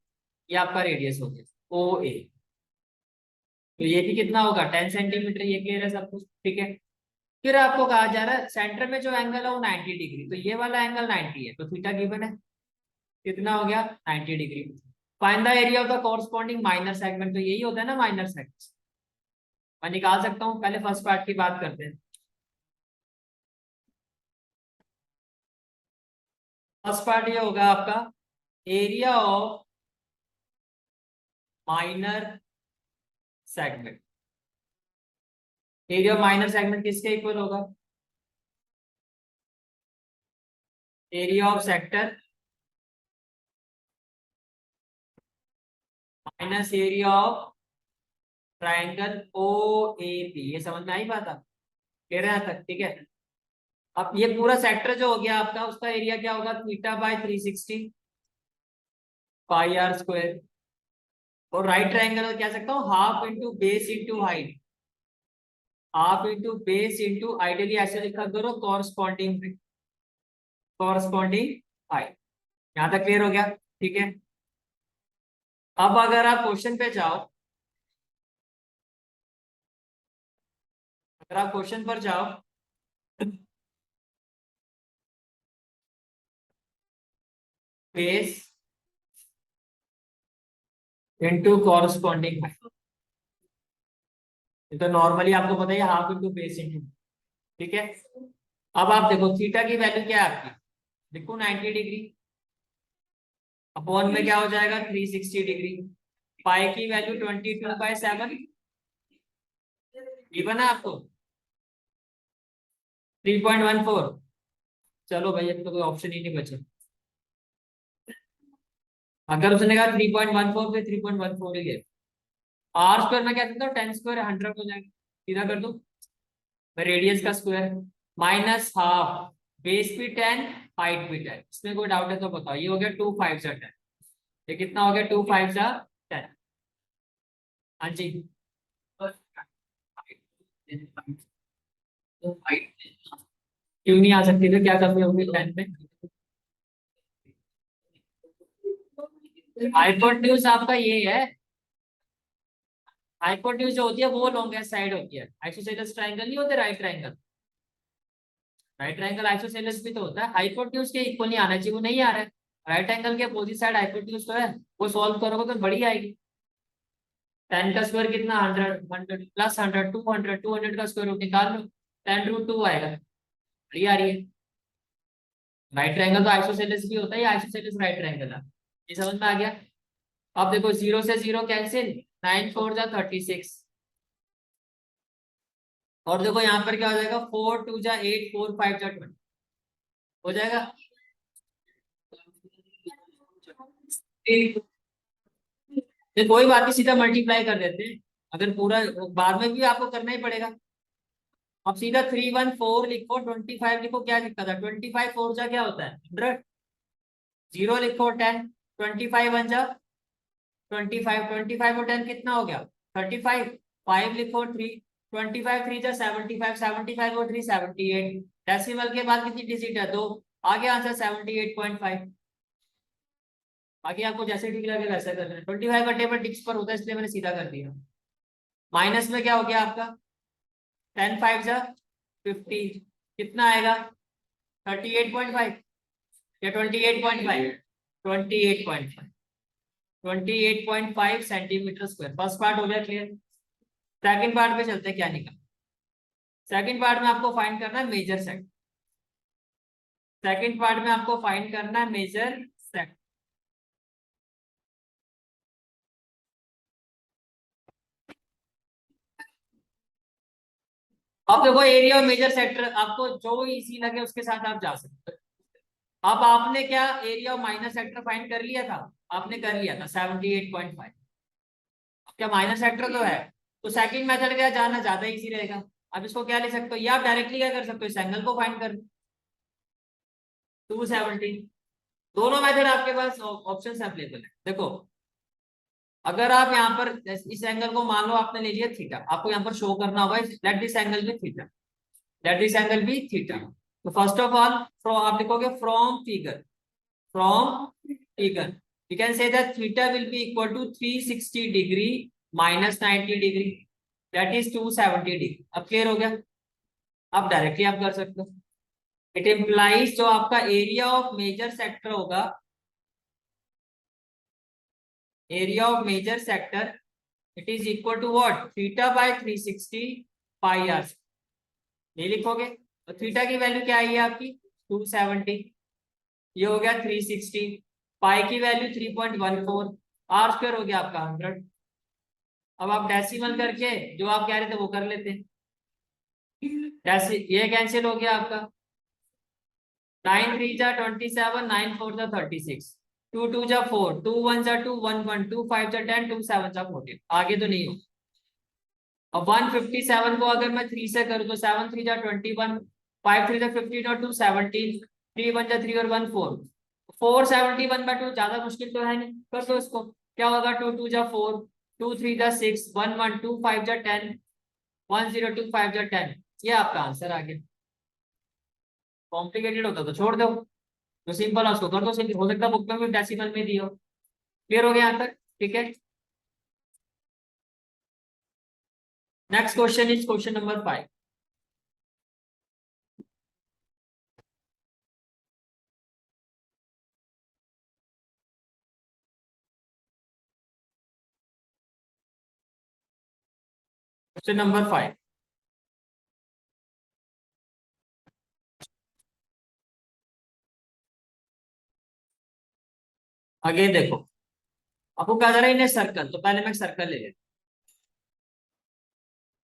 Speaker 1: ये आपका रेडियस हो गया ओ ए। तो ये भी कितना होगा? 10 सेंटीमीटर। ये क्लियर है सब कुछ? ठीक है, फिर आपको कहा जा रहा है सेंटर में जो एंगल है वो 90 डिग्री, तो ये वाला एंगल 90 है, तो थीटा गिवन है। कितना हो गया? 90 degree. Find the area of the corresponding minor segment, तो यही होता है ना माइनर सेगमेंट। मैं निकाल सकता हूँ, पहले फर्स्ट पार्ट की बात करते हैं। फर्स्ट पार्ट ये होगा आपका area of minor segment. Area of minor segment किसके इक्वल होगा? Area of sector minus area of triangle O A P. ये समझ में आई बात? आप कह रहे हैं तक? ठीक है, अब ये पूरा सेक्टर जो हो गया आपका, उसका एरिया क्या होगा? θ/360 πr²। और राइट ट्राइंगल कह सकता हूँ half into base into height, half into base into ideally ऐसे लिखा करो कॉरस्पॉन्डिंग, कॉरस्पॉन्डिंग हाइट। यहां तक क्लियर हो गया? ठीक है, अब अगर आप क्वेश्चन पे जाओ, अगर आप क्वेश्चन पर जाओ, बेस इंटू कॉरस्पॉन्डिंग हाइट, तो नॉर्मली आपको पता है हाफ इंटू बेस इंटू। ठीक है, अब आप देखो थीटा की वैल्यू क्या है आपकी, देखो 90 डिग्री, अपॉन में क्या हो जाएगा? 360 डिग्री। पाई की वैल्यू 22/7 गिवन है आपको 3.14। चलो भाई अब तो कोई ऑप्शन ही नहीं बचा। अगर उसने कहा 3.14 पे 3.14 ही है। r² में क्या करता हूँ, 10² 100 हो जाएगा, सीधा कर दो। रेडियस का स्क्वायर माइनस हाफ, बेस भी 10 हाइट भी 10। इसमें कोई डाउट है तो बताओ। ये हो गया 2 5 जा 10। ये कितना हो गया? 2 5 जा 10। हाँ जी, क्यों नहीं आ सकती? तो क्या कमी होगी 10 में? हाइपोटेन्यूज आपका ये है, हाइपोटेन्यूज जो होती है वो लॉन्गेस्ट साइड होती है। आइसोसेलेस ट्रायंगल नहीं होते right triangle, right triangle isosceles भी तो होता है। हाइपोटेन्यूज के इक्वल नहीं आना चाहिए, वो नहीं आ रहा है। राइट एंगल के अपोजिट साइड हाइपोटेन्यूज तो है, वो सॉल्व करोगे तो बड़ी आएगी। 10 का स्क्वायर कितना? 100, 100 प्लस 100 200, 200 का स्क्वायर रूट निकाल लो, 10√2 आएगा। बड़ी आ रही है। राइट ट्रायंगल तो आइसोसेलेस भी होता है, आइसोसेलेस राइट ट्रायंगल है। ये समझ में आ गया? अब देखो 0 से 0 कैंसिल, 9 4 जा 36। और देखो यहाँ पर क्या हो जाएगा? 4 2 जा 8, 4 5 जा 20 हो जाएगा। ये कोई बात नहीं, सीधा मल्टीप्लाई कर देते हैं। अगर पूरा बाद में भी आपको करना ही पड़ेगा। अब सीधा 314 लिखो, 25 लिखो, क्या दिक्कत है? 25 4 जा क्या होता है? 100। 0 लिखो 10, 25 1 जा 25, 25 और 10 कितना हो गया? 35। 5 लिखो 3, 25 3 जा 75, 75 और 3 78। डेसिमल के बाद कितनी डिजिट है? 2। आगे आंसर 78.5। बाकी आपको जैसे ठीक लगे वैसे कर लेना। 25 का टेबल टिक्स पर होता है इसलिए मैंने सीधा कर दिया। माइनस में क्या हो गया आपका? 10 5 जा 50, कितना आएगा? 38.5 या 28.5? 28.5, 28.5 सेंटीमीटर स्क्वायर। फर्स्ट पार्ट हो गया क्लियर। सेकंड पार्ट पे चलते हैं, क्या निकला। सेकंड पार्ट में आपको फाइंड करना है मेजर सेट। सेकंड पार्ट में आपको फाइंड करना है मेजर सेट। अब देखो एरिया और मेजर सेक्टर, आपको जो इजी लगे उसके साथ आप जा सकते हो। अब आपने क्या एरिया और माइनर सेक्टर फाइंड कर लिया था? आपने कर लिया था 78.5। क्या माइनर सेक्टर तो है, तो सेकंड मेथड क्या जाना ज्यादा इजी रहेगा। अब इसको क्या ले सकते हो, या आप डायरेक्टली क्या कर सकते हो, इस एंगल को फाइंड कर 270। दोनों मेथड आपके पास ऑप्शन अवेलेबल है। देखो अगर आप यहाँ पर इस एंगल को मान लो आपने ले लिया थीटा, आपको यहाँ पर शो करना होगा लेट दिस एंगल भी थीटा, लेट दिस एंगल भी थीटा। तो फर्स्ट ऑफ ऑल फ्रॉम आप लिखोगे from figure, from figure you can say that theta will be equal to 360 degree minus 90 degree, that is 270 degree. अब क्लियर हो गया। अब डायरेक्टली आप कर सकते हो। इट इम्प्लाइज जो आपका एरिया ऑफ मेजर सेक्टर होगा, area of major sector it is equal to what, theta by 360 pi r. ये लिखोगे तो थीटा की वैल्यू क्या आई है आपकी 270, ये हो गया 360, पाई की वैल्यू 3.14, आर स्क्वायर हो गया आपका 100। अब आप डेसिमल करके जो आप कह रहे थे वो कर लेते हैं। ये कैंसिल हो गया आपका, 9 3 जा 27, 9 4 जा 36, 2 2 जा 4, 2 1 जा 2, 1 1, 2 5 जा 10, 2 7 जा 14। आगे तो नहीं हो। अब 157 को अगर मैं 3 से करूँ तो 7 3 जा 21, 5 3 जा 15 और 2 17, 3 1 जा 3 और 1 4, 471/2 ज्यादा मुश्किल तो है नहीं, कर दो इसको। क्या होगा 2 2 जा 4, 2 3 जा 6, 1 1 2 5 जा 10, 1 0 2 5 जा 10। ये आपका आंसर आ गया। कॉम्प्लिकेटेड होता तो छोड़ दो, जो सिंपल है उसको कर दो सिंपल। हो सकता है बुक में भी डेसिमल में दियो। क्लियर हो गया यहाँ तक? ठीक है। Next question is question number 5। Question number 5, आगे देखो आपको क्या जा रहा है इन्हें सर्कल, तो पहले मैं सर्कल ले लेता।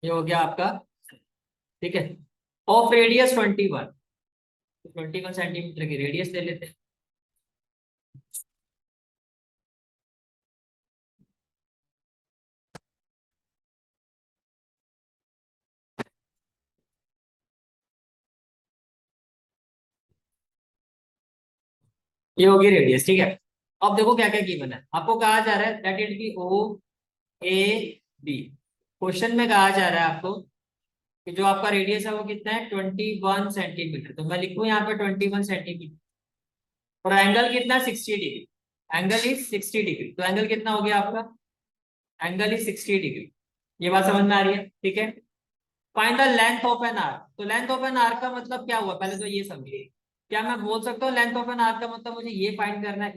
Speaker 1: ये हो गया आपका, ठीक है। ऑफ रेडियस 21, 21 सेंटीमीटर की रेडियस ले लेते हैं। ये होगी रेडियस, ठीक है। अब देखो क्या क्या गिवन है, आपको कहा जा रहा है that it be O A B. Question में कहा जा रहा है आपको कि जो आपका रेडियस है वो कितना है 21 सेंटीमीटर, तो मैं लिखूं यहाँ पे 21 सेंटीमीटर। और एंगल कितना 60 डिग्री, एंगल इज 60 डिग्री। तो एंगल कितना हो गया आपका, एंगल इज 60 डिग्री। ये बात समझ में आ रही है? ठीक है। Find the length of an arc. तो लेंथ ऑफ एन आर्क का मतलब क्या हुआ, पहले तो ये समझिए। क्या मैं बोल सकता हूँ लेंथ ऑफ एन आर्क का मतलब मुझे ये फाइंड करना है,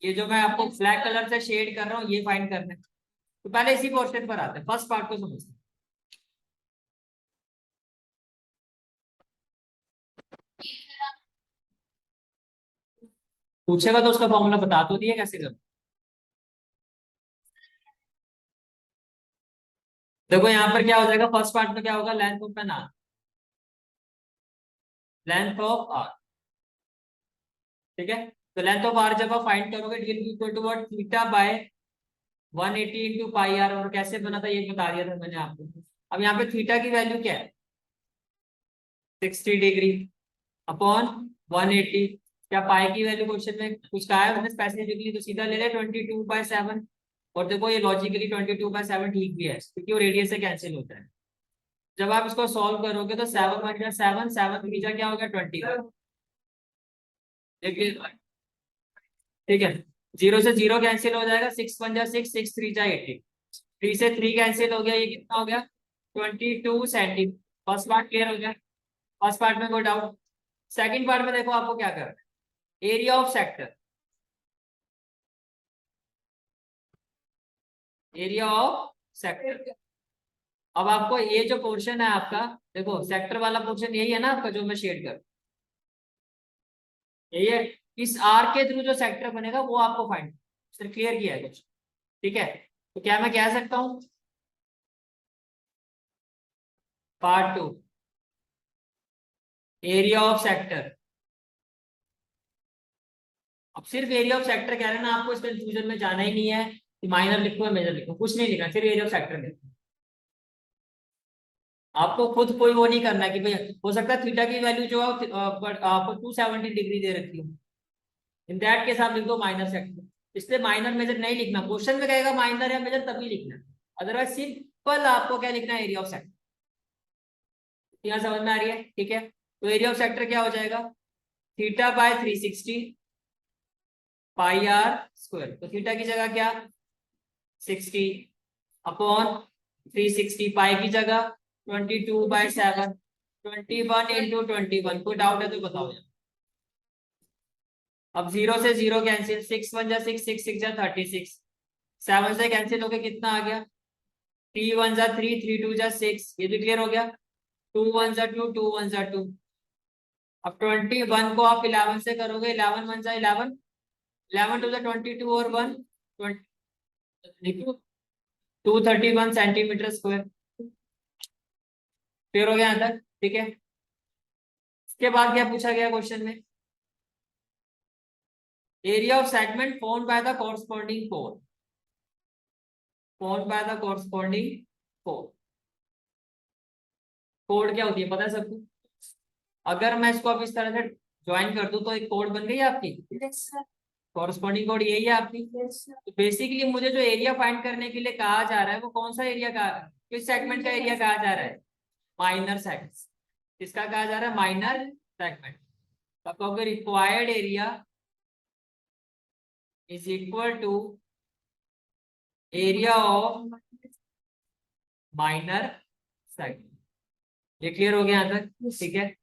Speaker 1: ये जो मैं आपको ब्लैक कलर से शेड कर रहा हूँ ये फाइंड करना है। तो पहले इसी क्वेश्चन पर आते हैं, फर्स्ट पार्ट को समझते हैं। पूछेगा तो उसका फॉर्मूला बता तो दिए कैसे कर। देखो यहाँ पर क्या हो जाएगा, फर्स्ट पार्ट में क्या होगा, length of an arc, length of arc, ठीक है। तो लेंथ ऑफ आर्क जब आप फाइंड करोगे it will be equal to what, theta by 180 into pi r. और कैसे बना था ये बता दिया था मैंने आपको। अब यहाँ पे थीटा की वैल्यू क्या है 60 डिग्री अपॉन 180। क्या पाई की वैल्यू क्वेश्चन में कुछ कहा है मैंने स्पेसिफिकली, तो सीधा ले ले 22/7। और देखो ये लॉजिकली 22/7 ठीक भी है क्योंकि वो रेडियस से कैंसिल होता है। जब आप इसको सॉल्व करोगे तो 7 - 7 3 क्या हो गया 21। देखिए ठीक है, 0 से 0 कैंसिल हो जाएगा, 6 × 1 = 6, 6 × 3 = 18, 3 से 3 कैंसिल हो गया, ये कितना हो गया 22 सेंटीमीटर। फर्स्ट पार्ट क्लियर हो गया, फर्स्ट पार्ट में कोई डाउट? सेकंड पार्ट में देखो आपको क्या करना है, area of sector, area of sector. अब आपको ये जो पोर्शन है आपका, देखो सेक्टर वाला पोर्शन यही है ना आपका, जो मैं शेड कर, यही है। इस आर के थ्रू जो सेक्टर बनेगा वो आपको फाइंड, सिर्फ क्लियर किया है कुछ, ठीक है। तो क्या मैं कह सकता हूँ, पार्ट 2, एरिया ऑफ सेक्टर। अब सिर्फ एरिया ऑफ सेक्टर कह रहे हैं ना, आपको इस कंफ्यूजन में जाना ही नहीं है कि माइनर लिखो या मेजर लिखो, कुछ नहीं लिखना, सिर्फ एरिया ऑफ सेक्टर लिखो। आपको खुद कोई वो नहीं करना है कि भाई हो सकता है थीटा की वैल्यू जो है आपको 270 डिग्री दे रखी हो, इन दैट केस आप लिख दो माइनर सेक्टर। इसलिए माइनर मेजर नहीं लिखना, क्वेश्चन में कहेगा माइनर या मेजर तभी लिखना, अदरवाइज सिंपल आपको क्या लिखना है, एरिया ऑफ सेक्टर। यहाँ समझ में आ रही है, ठीक है। तो एरिया ऑफ सेक्टर क्या हो जाएगा, θ/360 πr²। तो थीटा की जगह क्या 60 अपॉन 360, पाई की जगह 22/7, 21 × 21। कोई डाउट है तो बताओ यार। अब 0 से 0 कैंसिल, 6 × 1 = 6, 6 × 6 = 36, 7 से कैंसिल होके कितना आ गया 3 × 1 = 3, 3 × 2 = 6, ये भी क्लियर हो गया। 2 1 = 2, 2 1 = 2। अब 21 को आप 11 से करोगे, 11 1 = 11, 11 2 = 22 और 1 231 सेंटीमीटर स्क्वायर। क्लियर हो गया यहाँ तक, ठीक है। इसके बाद क्या पूछा गया क्वेश्चन में, area of segment formed by the corresponding code, formed by the corresponding code. Code क्या होती है पता है सबको? अगर मैं इसको अब इस तरह से ज्वाइन कर दूं तो एक कोड बन गई आपकी, कॉरस्पॉन्डिंग कोड यही है आपकी। तो बेसिकली मुझे जो एरिया फाइंड करने के लिए कहा जा रहा है वो कौन सा एरिया का, किस सेगमेंट का एरिया कहा जा रहा है, माइनर सेगमेंट। किसका कहा जा रहा है, माइनर सेगमेंट। अब कहोगे required area is equal to area of minor segment. ये क्लियर हो गया यहाँ तक, ठीक है।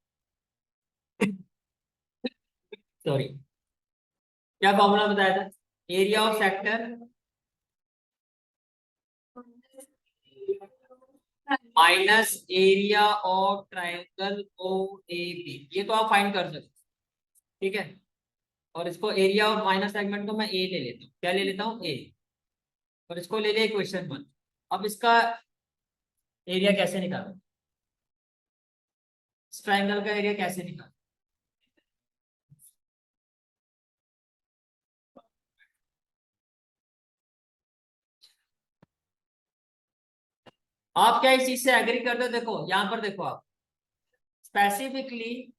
Speaker 1: सॉरी, क्या फॉर्मूला बताया था, area of sector minus area of triangle O A B. ये तो आप फाइंड कर सकते, ठीक है। और इसको एरिया ऑफ माइनर सेगमेंट को मैं ए ले लेता हूँ, क्या ले लेता हूँ ए, और इसको ले लिया क्वेश्चन 1। अब इसका एरिया कैसे निकालें, इस ट्राइंगल का एरिया कैसे निकालें, आप क्या इस चीज से एग्री करते हो? देखो यहाँ पर देखो, आप स्पेसिफिकली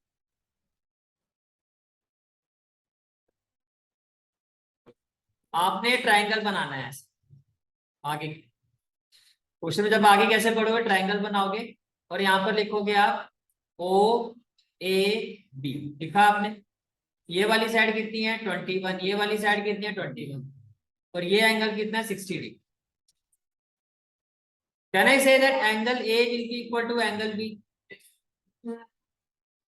Speaker 1: आपने ट्राइंगल बनाना है ऐसे। आगे क्वेश्चन में जब आगे कैसे पढ़ोगे, ट्राइंगल बनाओगे और यहाँ पर लिखोगे आप ओ ए बी, लिखा आपने। ये वाली साइड कितनी है 21, ये वाली साइड कितनी है 21, और ये एंगल कितना है 60 degree. Can I say that angle A will be equal to angle B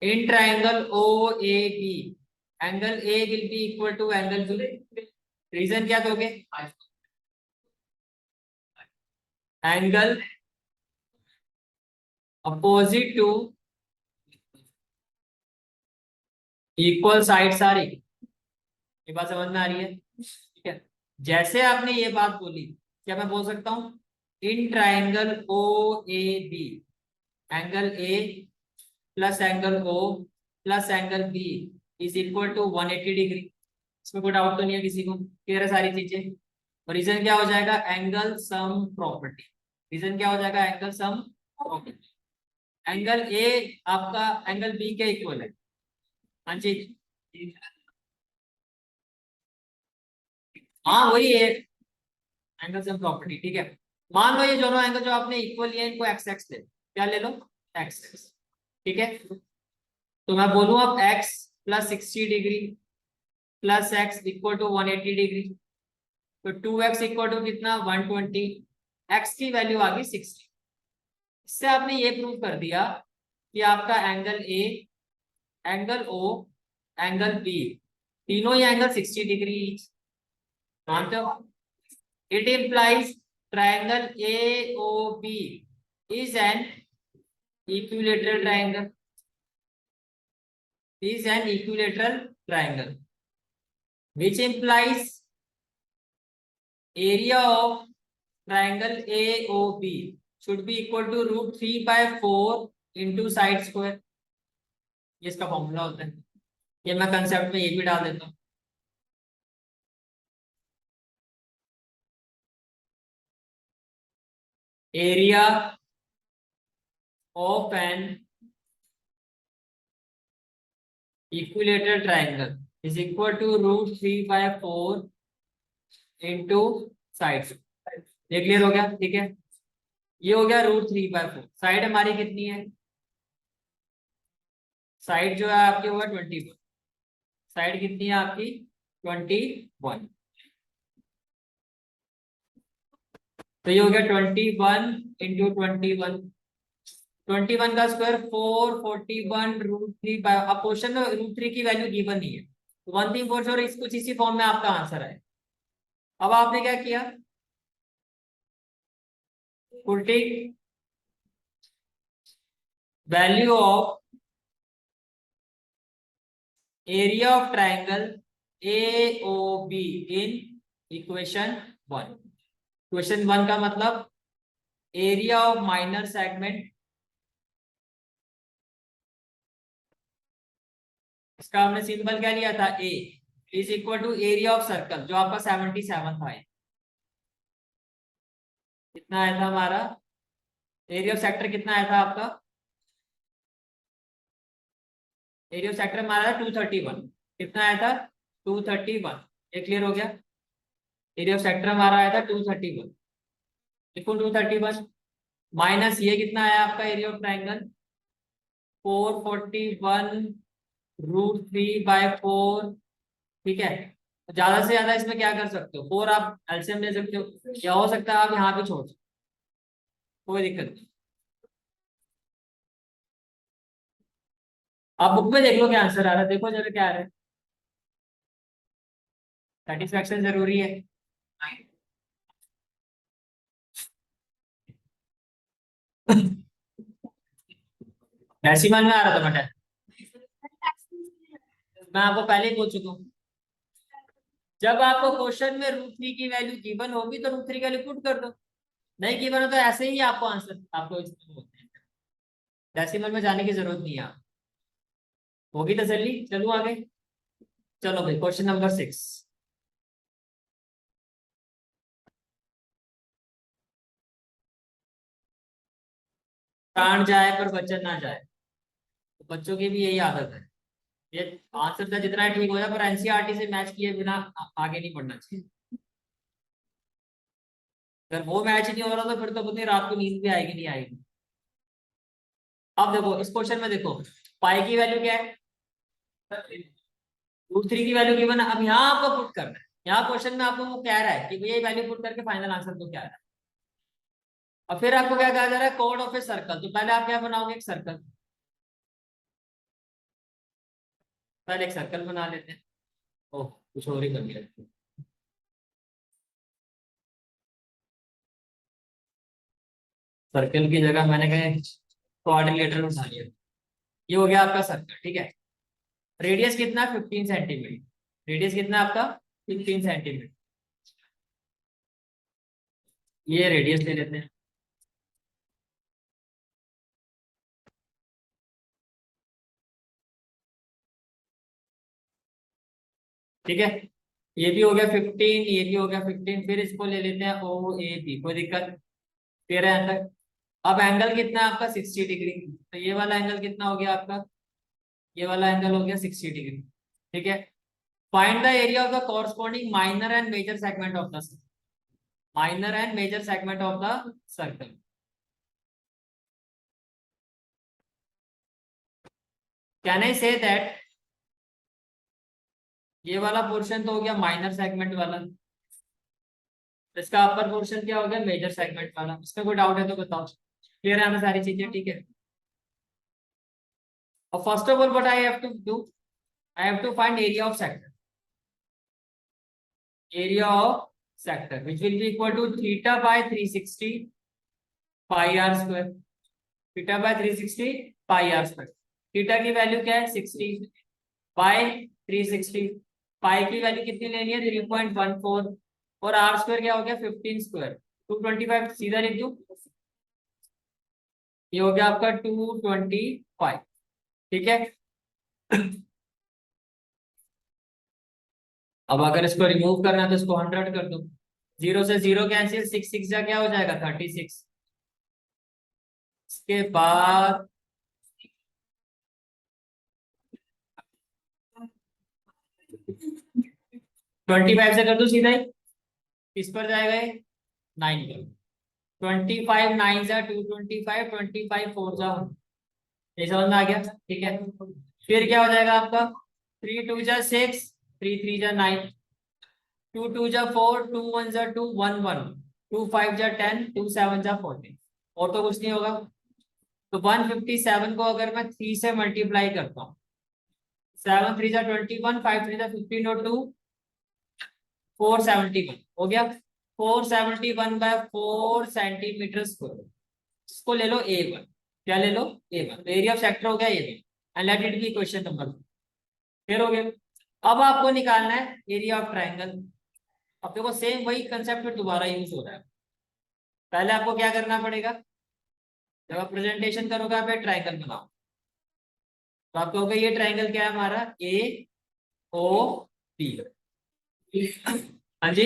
Speaker 1: in triangle O A B, angle A will be equal to angle B. Reason क्या दोगे, angle opposite to equal sides are equal. ये बात समझ में आ रही है, ठीक है। जैसे आपने ये बात बोली, क्या मैं बोल सकता हूं in triangle O A B, angle A plus angle O plus angle B is equal to 180 degree. इसमें कोई डाउट तो नहीं है किसी को, क्लियर है सारी चीजें। और रीजन क्या हो जाएगा, एंगल सम प्रॉपर्टी। रीजन क्या हो जाएगा, angle sum property. Angle A आपका एंगल बी के इक्वल है, हाँ जी, हाँ वही है एंगल सम प्रॉपर्टी, ठीक है। मान लो ये दोनों एंगल जो आपने इक्वल लिया इनको एक्स एक्स ले, क्या ले लो, एक्स। ठीक है, तो मैं बोलूं अब x plus 60 degree plus x equal to 180 degree, तो 2x इक्वल टू कितना 120, एक्स की वैल्यू आ गई 60। इससे आपने ये प्रूव कर दिया कि आपका angle A, angle O, angle B, तीनों ही एंगल 60 डिग्री मानते हो। It implies triangle A O B is an equilateral triangle, is an equilateral triangle, which implies area of triangle AOB should be equal to √3/4 into side square। ये इसका फॉर्मूला होता है, ये मैं कंसेप्ट में ये भी डाल देता हूँ। Area of an equilateral triangle is equal to √3/4 into side. ये क्लियर हो गया, ठीक है। ये हो गया √3/4। साइड हमारी कितनी है, साइड जो है आपकी होगा 21। साइड कितनी है आपकी 21, तो ये हो गया 21 इंटू 21, 21 का स्क्वायर 441 √3। अब क्वेश्चन में √3 की वैल्यू गिवन नहीं है, वन थिंग फॉर श्योर इस कुछ इसी फॉर्म में आपका आंसर है। अब आपने क्या किया, putting value of area of triangle AOB in equation 1। Question 1 का मतलब एरिया ऑफ माइनर सेगमेंट, इसका हमने सिंबल क्या लिया था A, is equal to area of circle जो आपका 77 था। कितना आया था हमारा एरिया ऑफ सेक्टर, कितना आया था आपका एरिया ऑफ सेक्टर हमारा 231। कितना आया था 231, ये क्लियर हो गया। एरिया ऑफ सेक्टर हमारा आया था 231, देखो 231 माइनस ये कितना आया आपका एरिया ऑफ ट्राइंगल 441 √3/4। ठीक है, ज्यादा से ज्यादा इसमें क्या कर सकते हो, 4 आप एलसीएम ले सकते हो, या हो सकता है आप यहाँ पे छोड़ सकते हो, कोई दिक्कत नहीं। आप बुक में देख लो क्या आंसर आ रहा है, देखो जरा क्या आ रहा है, सेटिस्फैक्शन जरूरी है। डेसिमल में आ रहा था बेटा, मैं आपको पहले ही बोल चुका हूँ। जब आपको क्वेश्चन में √3 की वैल्यू गिवन होगी तो √3 का वैल्यू पुट कर दो, नहीं गिवन हो तो ऐसे ही आपको आंसर आपको इसमें बोलते हैं, डेसिमल में जाने की जरूरत नहीं है। होगी तसल्ली, चलो आगे। चलो भाई क्वेश्चन नंबर 6। प्राण जाए पर वचन ना जाए, तो बच्चों की भी यही आदत है, ये आंसर तो जितना ठीक हो जाए पर एनसीईआरटी से मैच किए बिना आगे नहीं बढ़ना चाहिए। अगर वो मैच नहीं हो रहा तो फिर तो पता नहीं रात को नींद भी आएगी नहीं आएगी। अब देखो इस क्वेश्चन में देखो पाई की वैल्यू क्या है, √3 की वैल्यू गिवन है। अब यहाँ आपको पुट करना है, यहाँ क्वेश्चन में आपको वो कह रहा है कि ये वैल्यू पुट करके फाइनल आंसर तो क्या है। अब फिर आपको क्या कहा जा रहा है, कोड ऑफ ए सर्कल, तो पहले आप क्या बनाओगे, एक सर्कल, पहले एक सर्कल बना लेते हैं। ओह कुछ और ही कर दिया, सर्कल की जगह मैंने कहा कोऑर्डिनेटर उठा लिया। ये हो गया आपका सर्कल, ठीक है। रेडियस कितना है 15 सेंटीमीटर, रेडियस कितना है आपका 15 सेंटीमीटर, ये रेडियस ले लेते हैं। ठीक है, ये भी हो गया 15, ये भी हो गया 15, फिर इसको ले लेते हैं OAB, कोई दिक्कत, 13 तक। अब एंगल कितना है आपका 60 डिग्री, तो ये वाला एंगल कितना हो गया आपका, ये वाला एंगल हो गया 60 डिग्री। ठीक है, find the area of the corresponding minor and major segment of the minor and major segment of the circle. Can I say that ये वाला पोर्शन तो हो गया माइनर सेगमेंट वाला, इसका अपर पोर्शन क्या हो गया मेजर सेगमेंट वाला। इसमें कोई डाउट है तो बताओ, क्लियर है हमें सारी चीजें, ठीक है। और first of all what I have to do, I have to find area of sector, area of sector which will be equal to theta by 360 pi are square, theta by 360 pi are square. थीटा की वैल्यू क्या है 60 बाय 360, पाई की वैल्यू कितनी लेनी है 3.14, और आर स्क्वायर क्या हो गया 15 स्क्वायर 225, सीधा लिख दूं, ये हो गया आपका 225, ठीक है। अब अगर इसको रिमूव करना है तो इसको 100 कर दो, 0 से 0 कैंसिल, 6 6 जा क्या हो जाएगा 36, इसके बाद 25 से कर दो सीधा ही, किस पर जाएगा ये 9 पर, 25 9 जा 225, 25 4 जा, ये समझ में आ गया, ठीक है। फिर क्या हो जाएगा आपका 3 2 जा 6, 3 3 जा 9, 2 2 जा 4, 2 1 जा 2 1 1, 2 5 जा 10, 2 7 जा 14, और तो कुछ नहीं होगा। तो 157 को अगर मैं 3 से मल्टीप्लाई करता हूँ, 7 3 जा 21, 5 3 जा 15 और 2 471 हो गया, 471 बाय 4 सेंटीमीटर स्क्वायर, इसको ले लो A1, क्या ले लो A1, तो एरिया ऑफ सेक्टर हो गया A1, and let it be question number, फिर हो गया। अब आपको निकालना है एरिया ऑफ ट्राइंगल। अब देखो सेम वही कंसेप्ट फिर दोबारा यूज हो रहा है। पहले आपको क्या करना पड़ेगा, जब आप प्रेजेंटेशन करोगे आप एक ट्राइंगल बनाओ, तो आप कहोगे ये ट्राइंगल क्या है हमारा AOP, हाँ जी,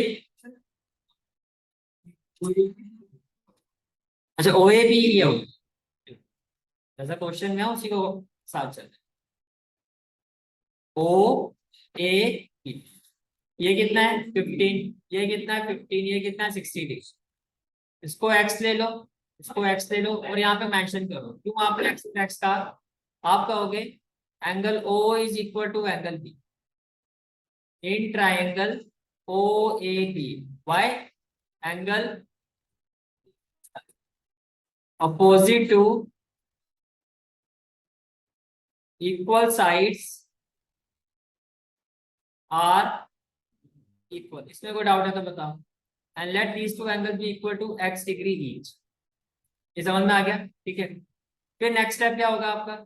Speaker 1: अच्छा OAP ये हो, जैसा क्वेश्चन में है उसी को साथ चल, OAP, ये कितना है 15, ये कितना है 15, ये कितना है 60 इसको x ले लो, इसको x ले लो, और यहाँ पे मेंशन करो क्यों आपने x का, आप कहोगे angle O is equal to angle B in triangle OAB, why angle opposite to equal sides are equal, इसमें कोई डाउट है तो बताओ, and let these two angle be equal to x degree each, ये समझ में आ गया, ठीक है। फिर नेक्स्ट स्टेप क्या होगा आपका,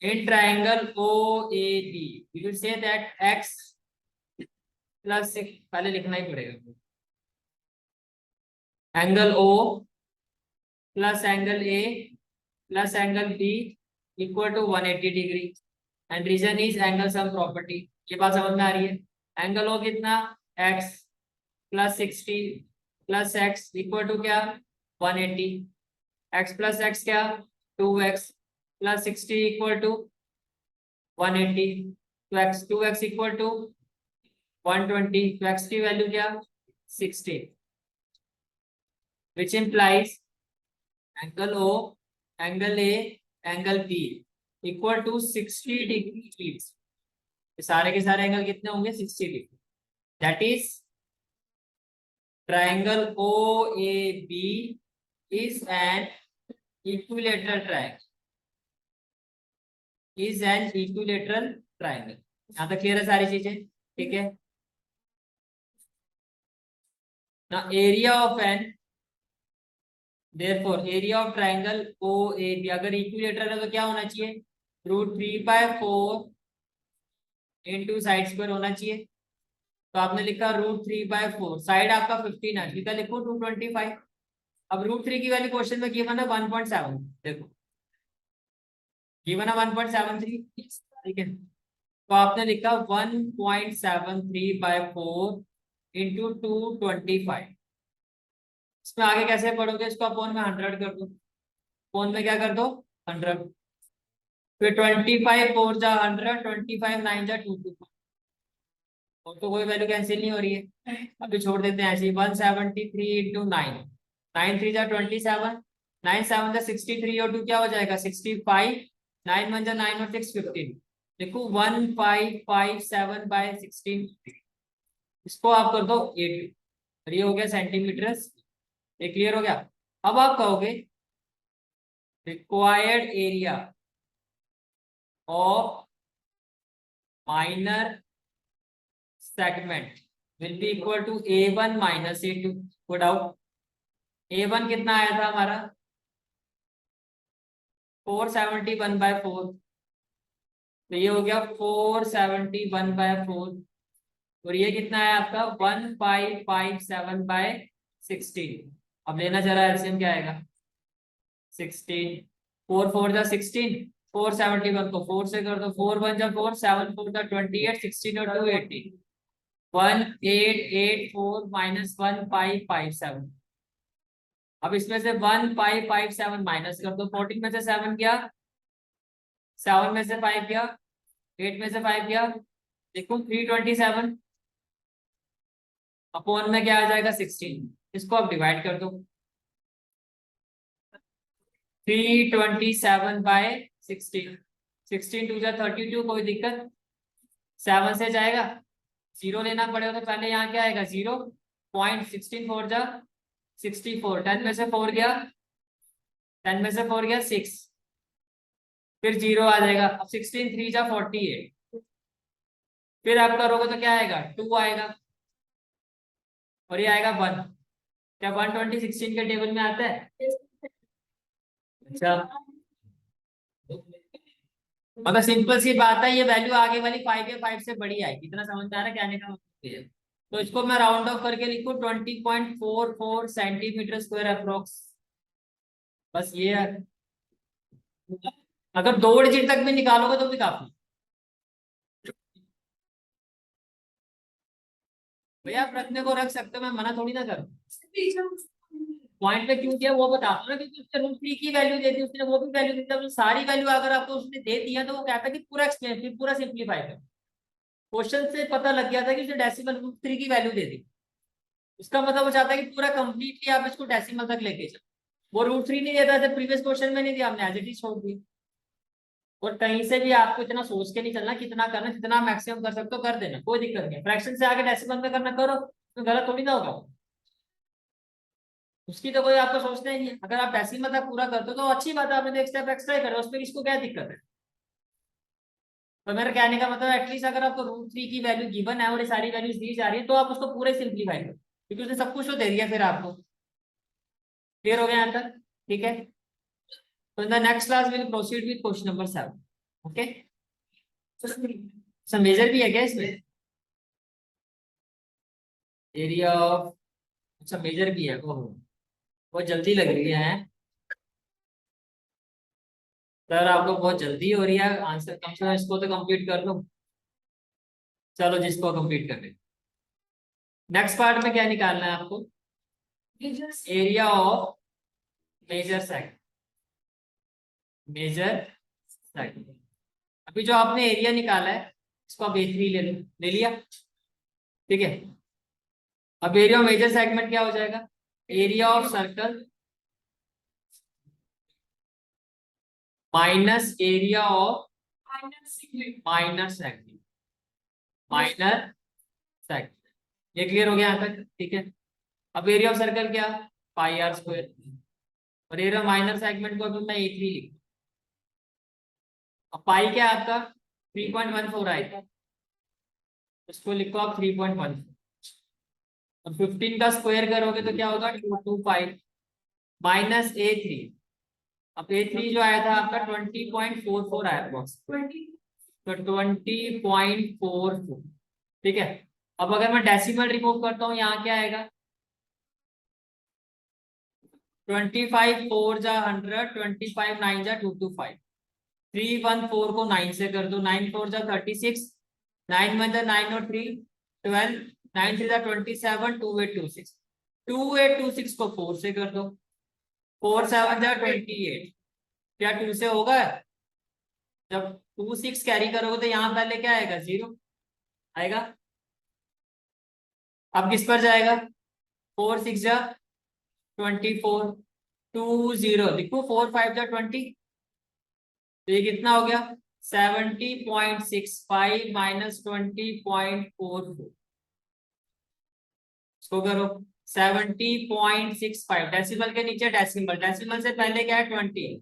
Speaker 1: in triangle OAB you will say that x plus 6, पहले लिखना ही पड़ेगा, angle O plus angle A plus angle B equal to 180 degree, and reason is angle sum property, ये बात समझ में आ रही है। एंगल O कितना x plus 60 plus x equal to क्या 180, x प्लस x क्या 2x प्लस 60 इक्वल टू 180, तो x 2x इक्वल टू 120, तो x की वैल्यू क्या 60, which implies angle O angle A angle B equal to 60 degree, सारे के सारे एंगल कितने होंगे 60 degree, that is triangle OAB is an equilateral triangle, is an equilateral triangle। यहाँ तक क्लियर है सारी चीजें, ठीक है ना। Area of an, therefore area of triangle OAB अगर इक्विलेटरल है तो क्या होना चाहिए √3/4 इंटू साइड स्क्वायर होना चाहिए, तो आपने लिखा √3/4, साइड आपका 15 है, सीधा लिखो 225। अब √3 की वैल्यू क्वेश्चन में गिवन है 1.7, देखो गिवन है 1.73, ठीक है, तो आपने लिखा 1.73/4 इंटू 225, इसमें आगे कैसे पढ़ोगे, इसको अपोन में 100 कर दो, अपोन में क्या कर दो 100, फिर 25 4 जा 100, 25 9 जा 225, और तो कोई वैल्यू कैंसिल नहीं हो रही है, अभी छोड़ देते हैं ऐसे ही। 173 इंटू 9, 9 3 जा 27, 9 7 जा 63 और 2 क्या हो जाएगा 65, 9 1 जा 9 और 6 15। देखो 1557/16, इसको आप कर दो 8, और ये हो गया सेंटीमीटर। ये क्लियर हो गया। अब आप कहोगे required area of minor segment will be equal to A1 minus A2। Good out. A1 कितना आया था हमारा 471/4, तो ये हो गया 471/4, और ये कितना है आपका 1557/16। अब लेना जरा एलसीएम क्या आएगा 16, 4 4 जा 16, 471 को 4 से कर दो, 4 1 जा 4, 7 4 जा 28, 16 और 2 18, 1884 माइनस 1557। अब इसमें से 1557 माइनस कर दो, 14 में से 7 गया, 7 में से 5 गया, 8 में से 5 गया, देखो 327 अपॉन में क्या आ जाएगा 16। इसको आप डिवाइड कर दो, 327/16, 16 2 जा 32, कोई दिक्कत, 7 से जाएगा, जीरो लेना पड़ेगा तो पहले यहाँ क्या आएगा 0.16 4 जा 64, 10 में से 4 गया, 10 में से 4 गया 6, फिर जीरो आ जाएगा। अब 16 3 जा 48, फिर आप करोगे तो क्या आएगा 2 आएगा, और ये आएगा 1। क्या 120 16 के टेबल में आता है? अच्छा, मतलब सिंपल सी बात है, ये वैल्यू आगे वाली 5 या 5 से बड़ी आएगी, इतना समझ में आ रहा है कहने का मतलब ये है। तो इसको मैं राउंड ऑफ करके लिखूं 20.44 सेंटीमीटर स्क्वायर अप्रोक्स, बस ये है। अगर 2 डिजिट तक भी निकालोगे तो भी काफी। भैया आप रखने को रख सकते हो, मैं मना थोड़ी ना करूँ। पॉइंट पे क्यों किया वो बता दो ना, क्योंकि उसने √3 की वैल्यू दे दी, उसने वो भी वैल्यू दी थी, तो सारी वैल्यू अगर आपको उसने दे दिया तो वो कहता है कि पूरा एक्सप्लेन, फिर पूरा सिंप्लीफाई कर। क्वेश्चन से पता लग गया था कि उसने डेसिमल √3 की वैल्यू दे दी, उसका मतलब वो चाहता है कि पूरा कंप्लीटली आप इसको डेसिमल तक लेके चलो। वो √3 नहीं देता था प्रीवियस क्वेश्चन में, नहीं दिया, हमने एज इट इज छोड़ दी। और कहीं से भी आपको इतना सोच के नहीं चलना, कितना करना, जितना मैक्सिमम कर सकते हो कर देना, कोई दिक्कत नहीं। फ्रैक्शन से आगे डेसिमल में करना करो, तो गलत थोड़ी ना होगा, उसकी तो कोई आपको सोचना ही नहीं है। अगर आप डेसिमल तक पूरा करते हो तो अच्छी बात है, आपने तो एक स्टेप एक्स्ट्रा ही करा, उस पर इसको क्या दिक्कत है। तो मेरा कहने का मतलब एटलीस्ट अगर आपको √3 की वैल्यू गिवन है और ये सारी वैल्यूज दी जा रही है, तो आप उसको पूरे सिंप्लीफाई करो, क्योंकि उसने सब कुछ तो दे दिया फिर आपको। क्लियर हो गया यहाँ तक? ठीक है, तो in the next class will proceed with question number 7। Okay, सब मेजर भी है क्या इसमें? एरिया ऑफ, अच्छा मेजर भी है, ओहो बहुत जल्दी लग रही है। सर आप लोग बहुत जल्दी हो रही है, आंसर कम से कम इसको तो कंप्लीट कर लो। चलो जिसको कंप्लीट कर ले। नेक्स्ट पार्ट में क्या निकालना है आपको? Area of major segment, major segment. अभी जो आपने एरिया निकाला है इसको आप A3 ले लो, ले लिया, ठीक है। अब एरिया ऑफ मेजर सेगमेंट क्या हो जाएगा? Area of circle minus area of minor segment, minor segment. ये क्लियर हो गया यहाँ तक? ठीक है। अब एरिया ऑफ सर्कल क्या, πr², और एरिया माइनर सेगमेंट को अभी मैं A3 लिख, अब पाई क्या है आपका 3.14 आएगा, इसको लिखो आप 3.14, और 15 का स्क्वायर करोगे तो क्या होगा 225 माइनस A3। अब A3 जो आया था आपका 20.44 आया बॉक्स, तो 20.44, ठीक है। अब अगर मैं डेसिमल रिमूव करता हूँ यहाँ क्या आएगा 25 4 जा 100, 25 9 जा 225, 314 को 9 से कर दो, 9 4 जा 36, 9 1 जा 9 और 3 12, 9 3 जा 27, 2826, 2826 को 4 से कर दो, 4 7 जा 28, क्या 2 से होगा? जब 2 6 कैरी करोगे तो यहाँ पहले क्या आएगा 0 आएगा। अब किस पर जाएगा 4 6 जा 24, 20 लिखो, 4 5 जा 20, तो ये कितना हो गया 70.65 माइनस 20.44, इसको करो 70.65, डेसिमल के नीचे डेसिमल, डेसिमल से पहले क्या है 20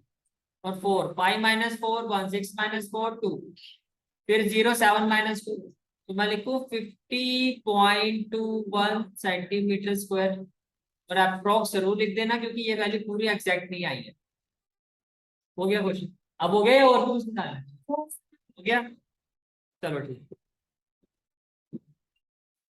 Speaker 1: और 4, 5 माइनस 4 1, 6 माइनस 4 2, फिर 0 7 माइनस 2, तो मैं लिखूं 50.21 सेंटीमीटर स्क्वायर, और अप्रॉक्स जरूर लिख देना क्योंकि ये वैल्यू पूरी एग्जैक्ट नहीं आई है। हो गया क्वेश्चन? अब हो गया और कुछ निकालना है? हो गया, चलो ठीक।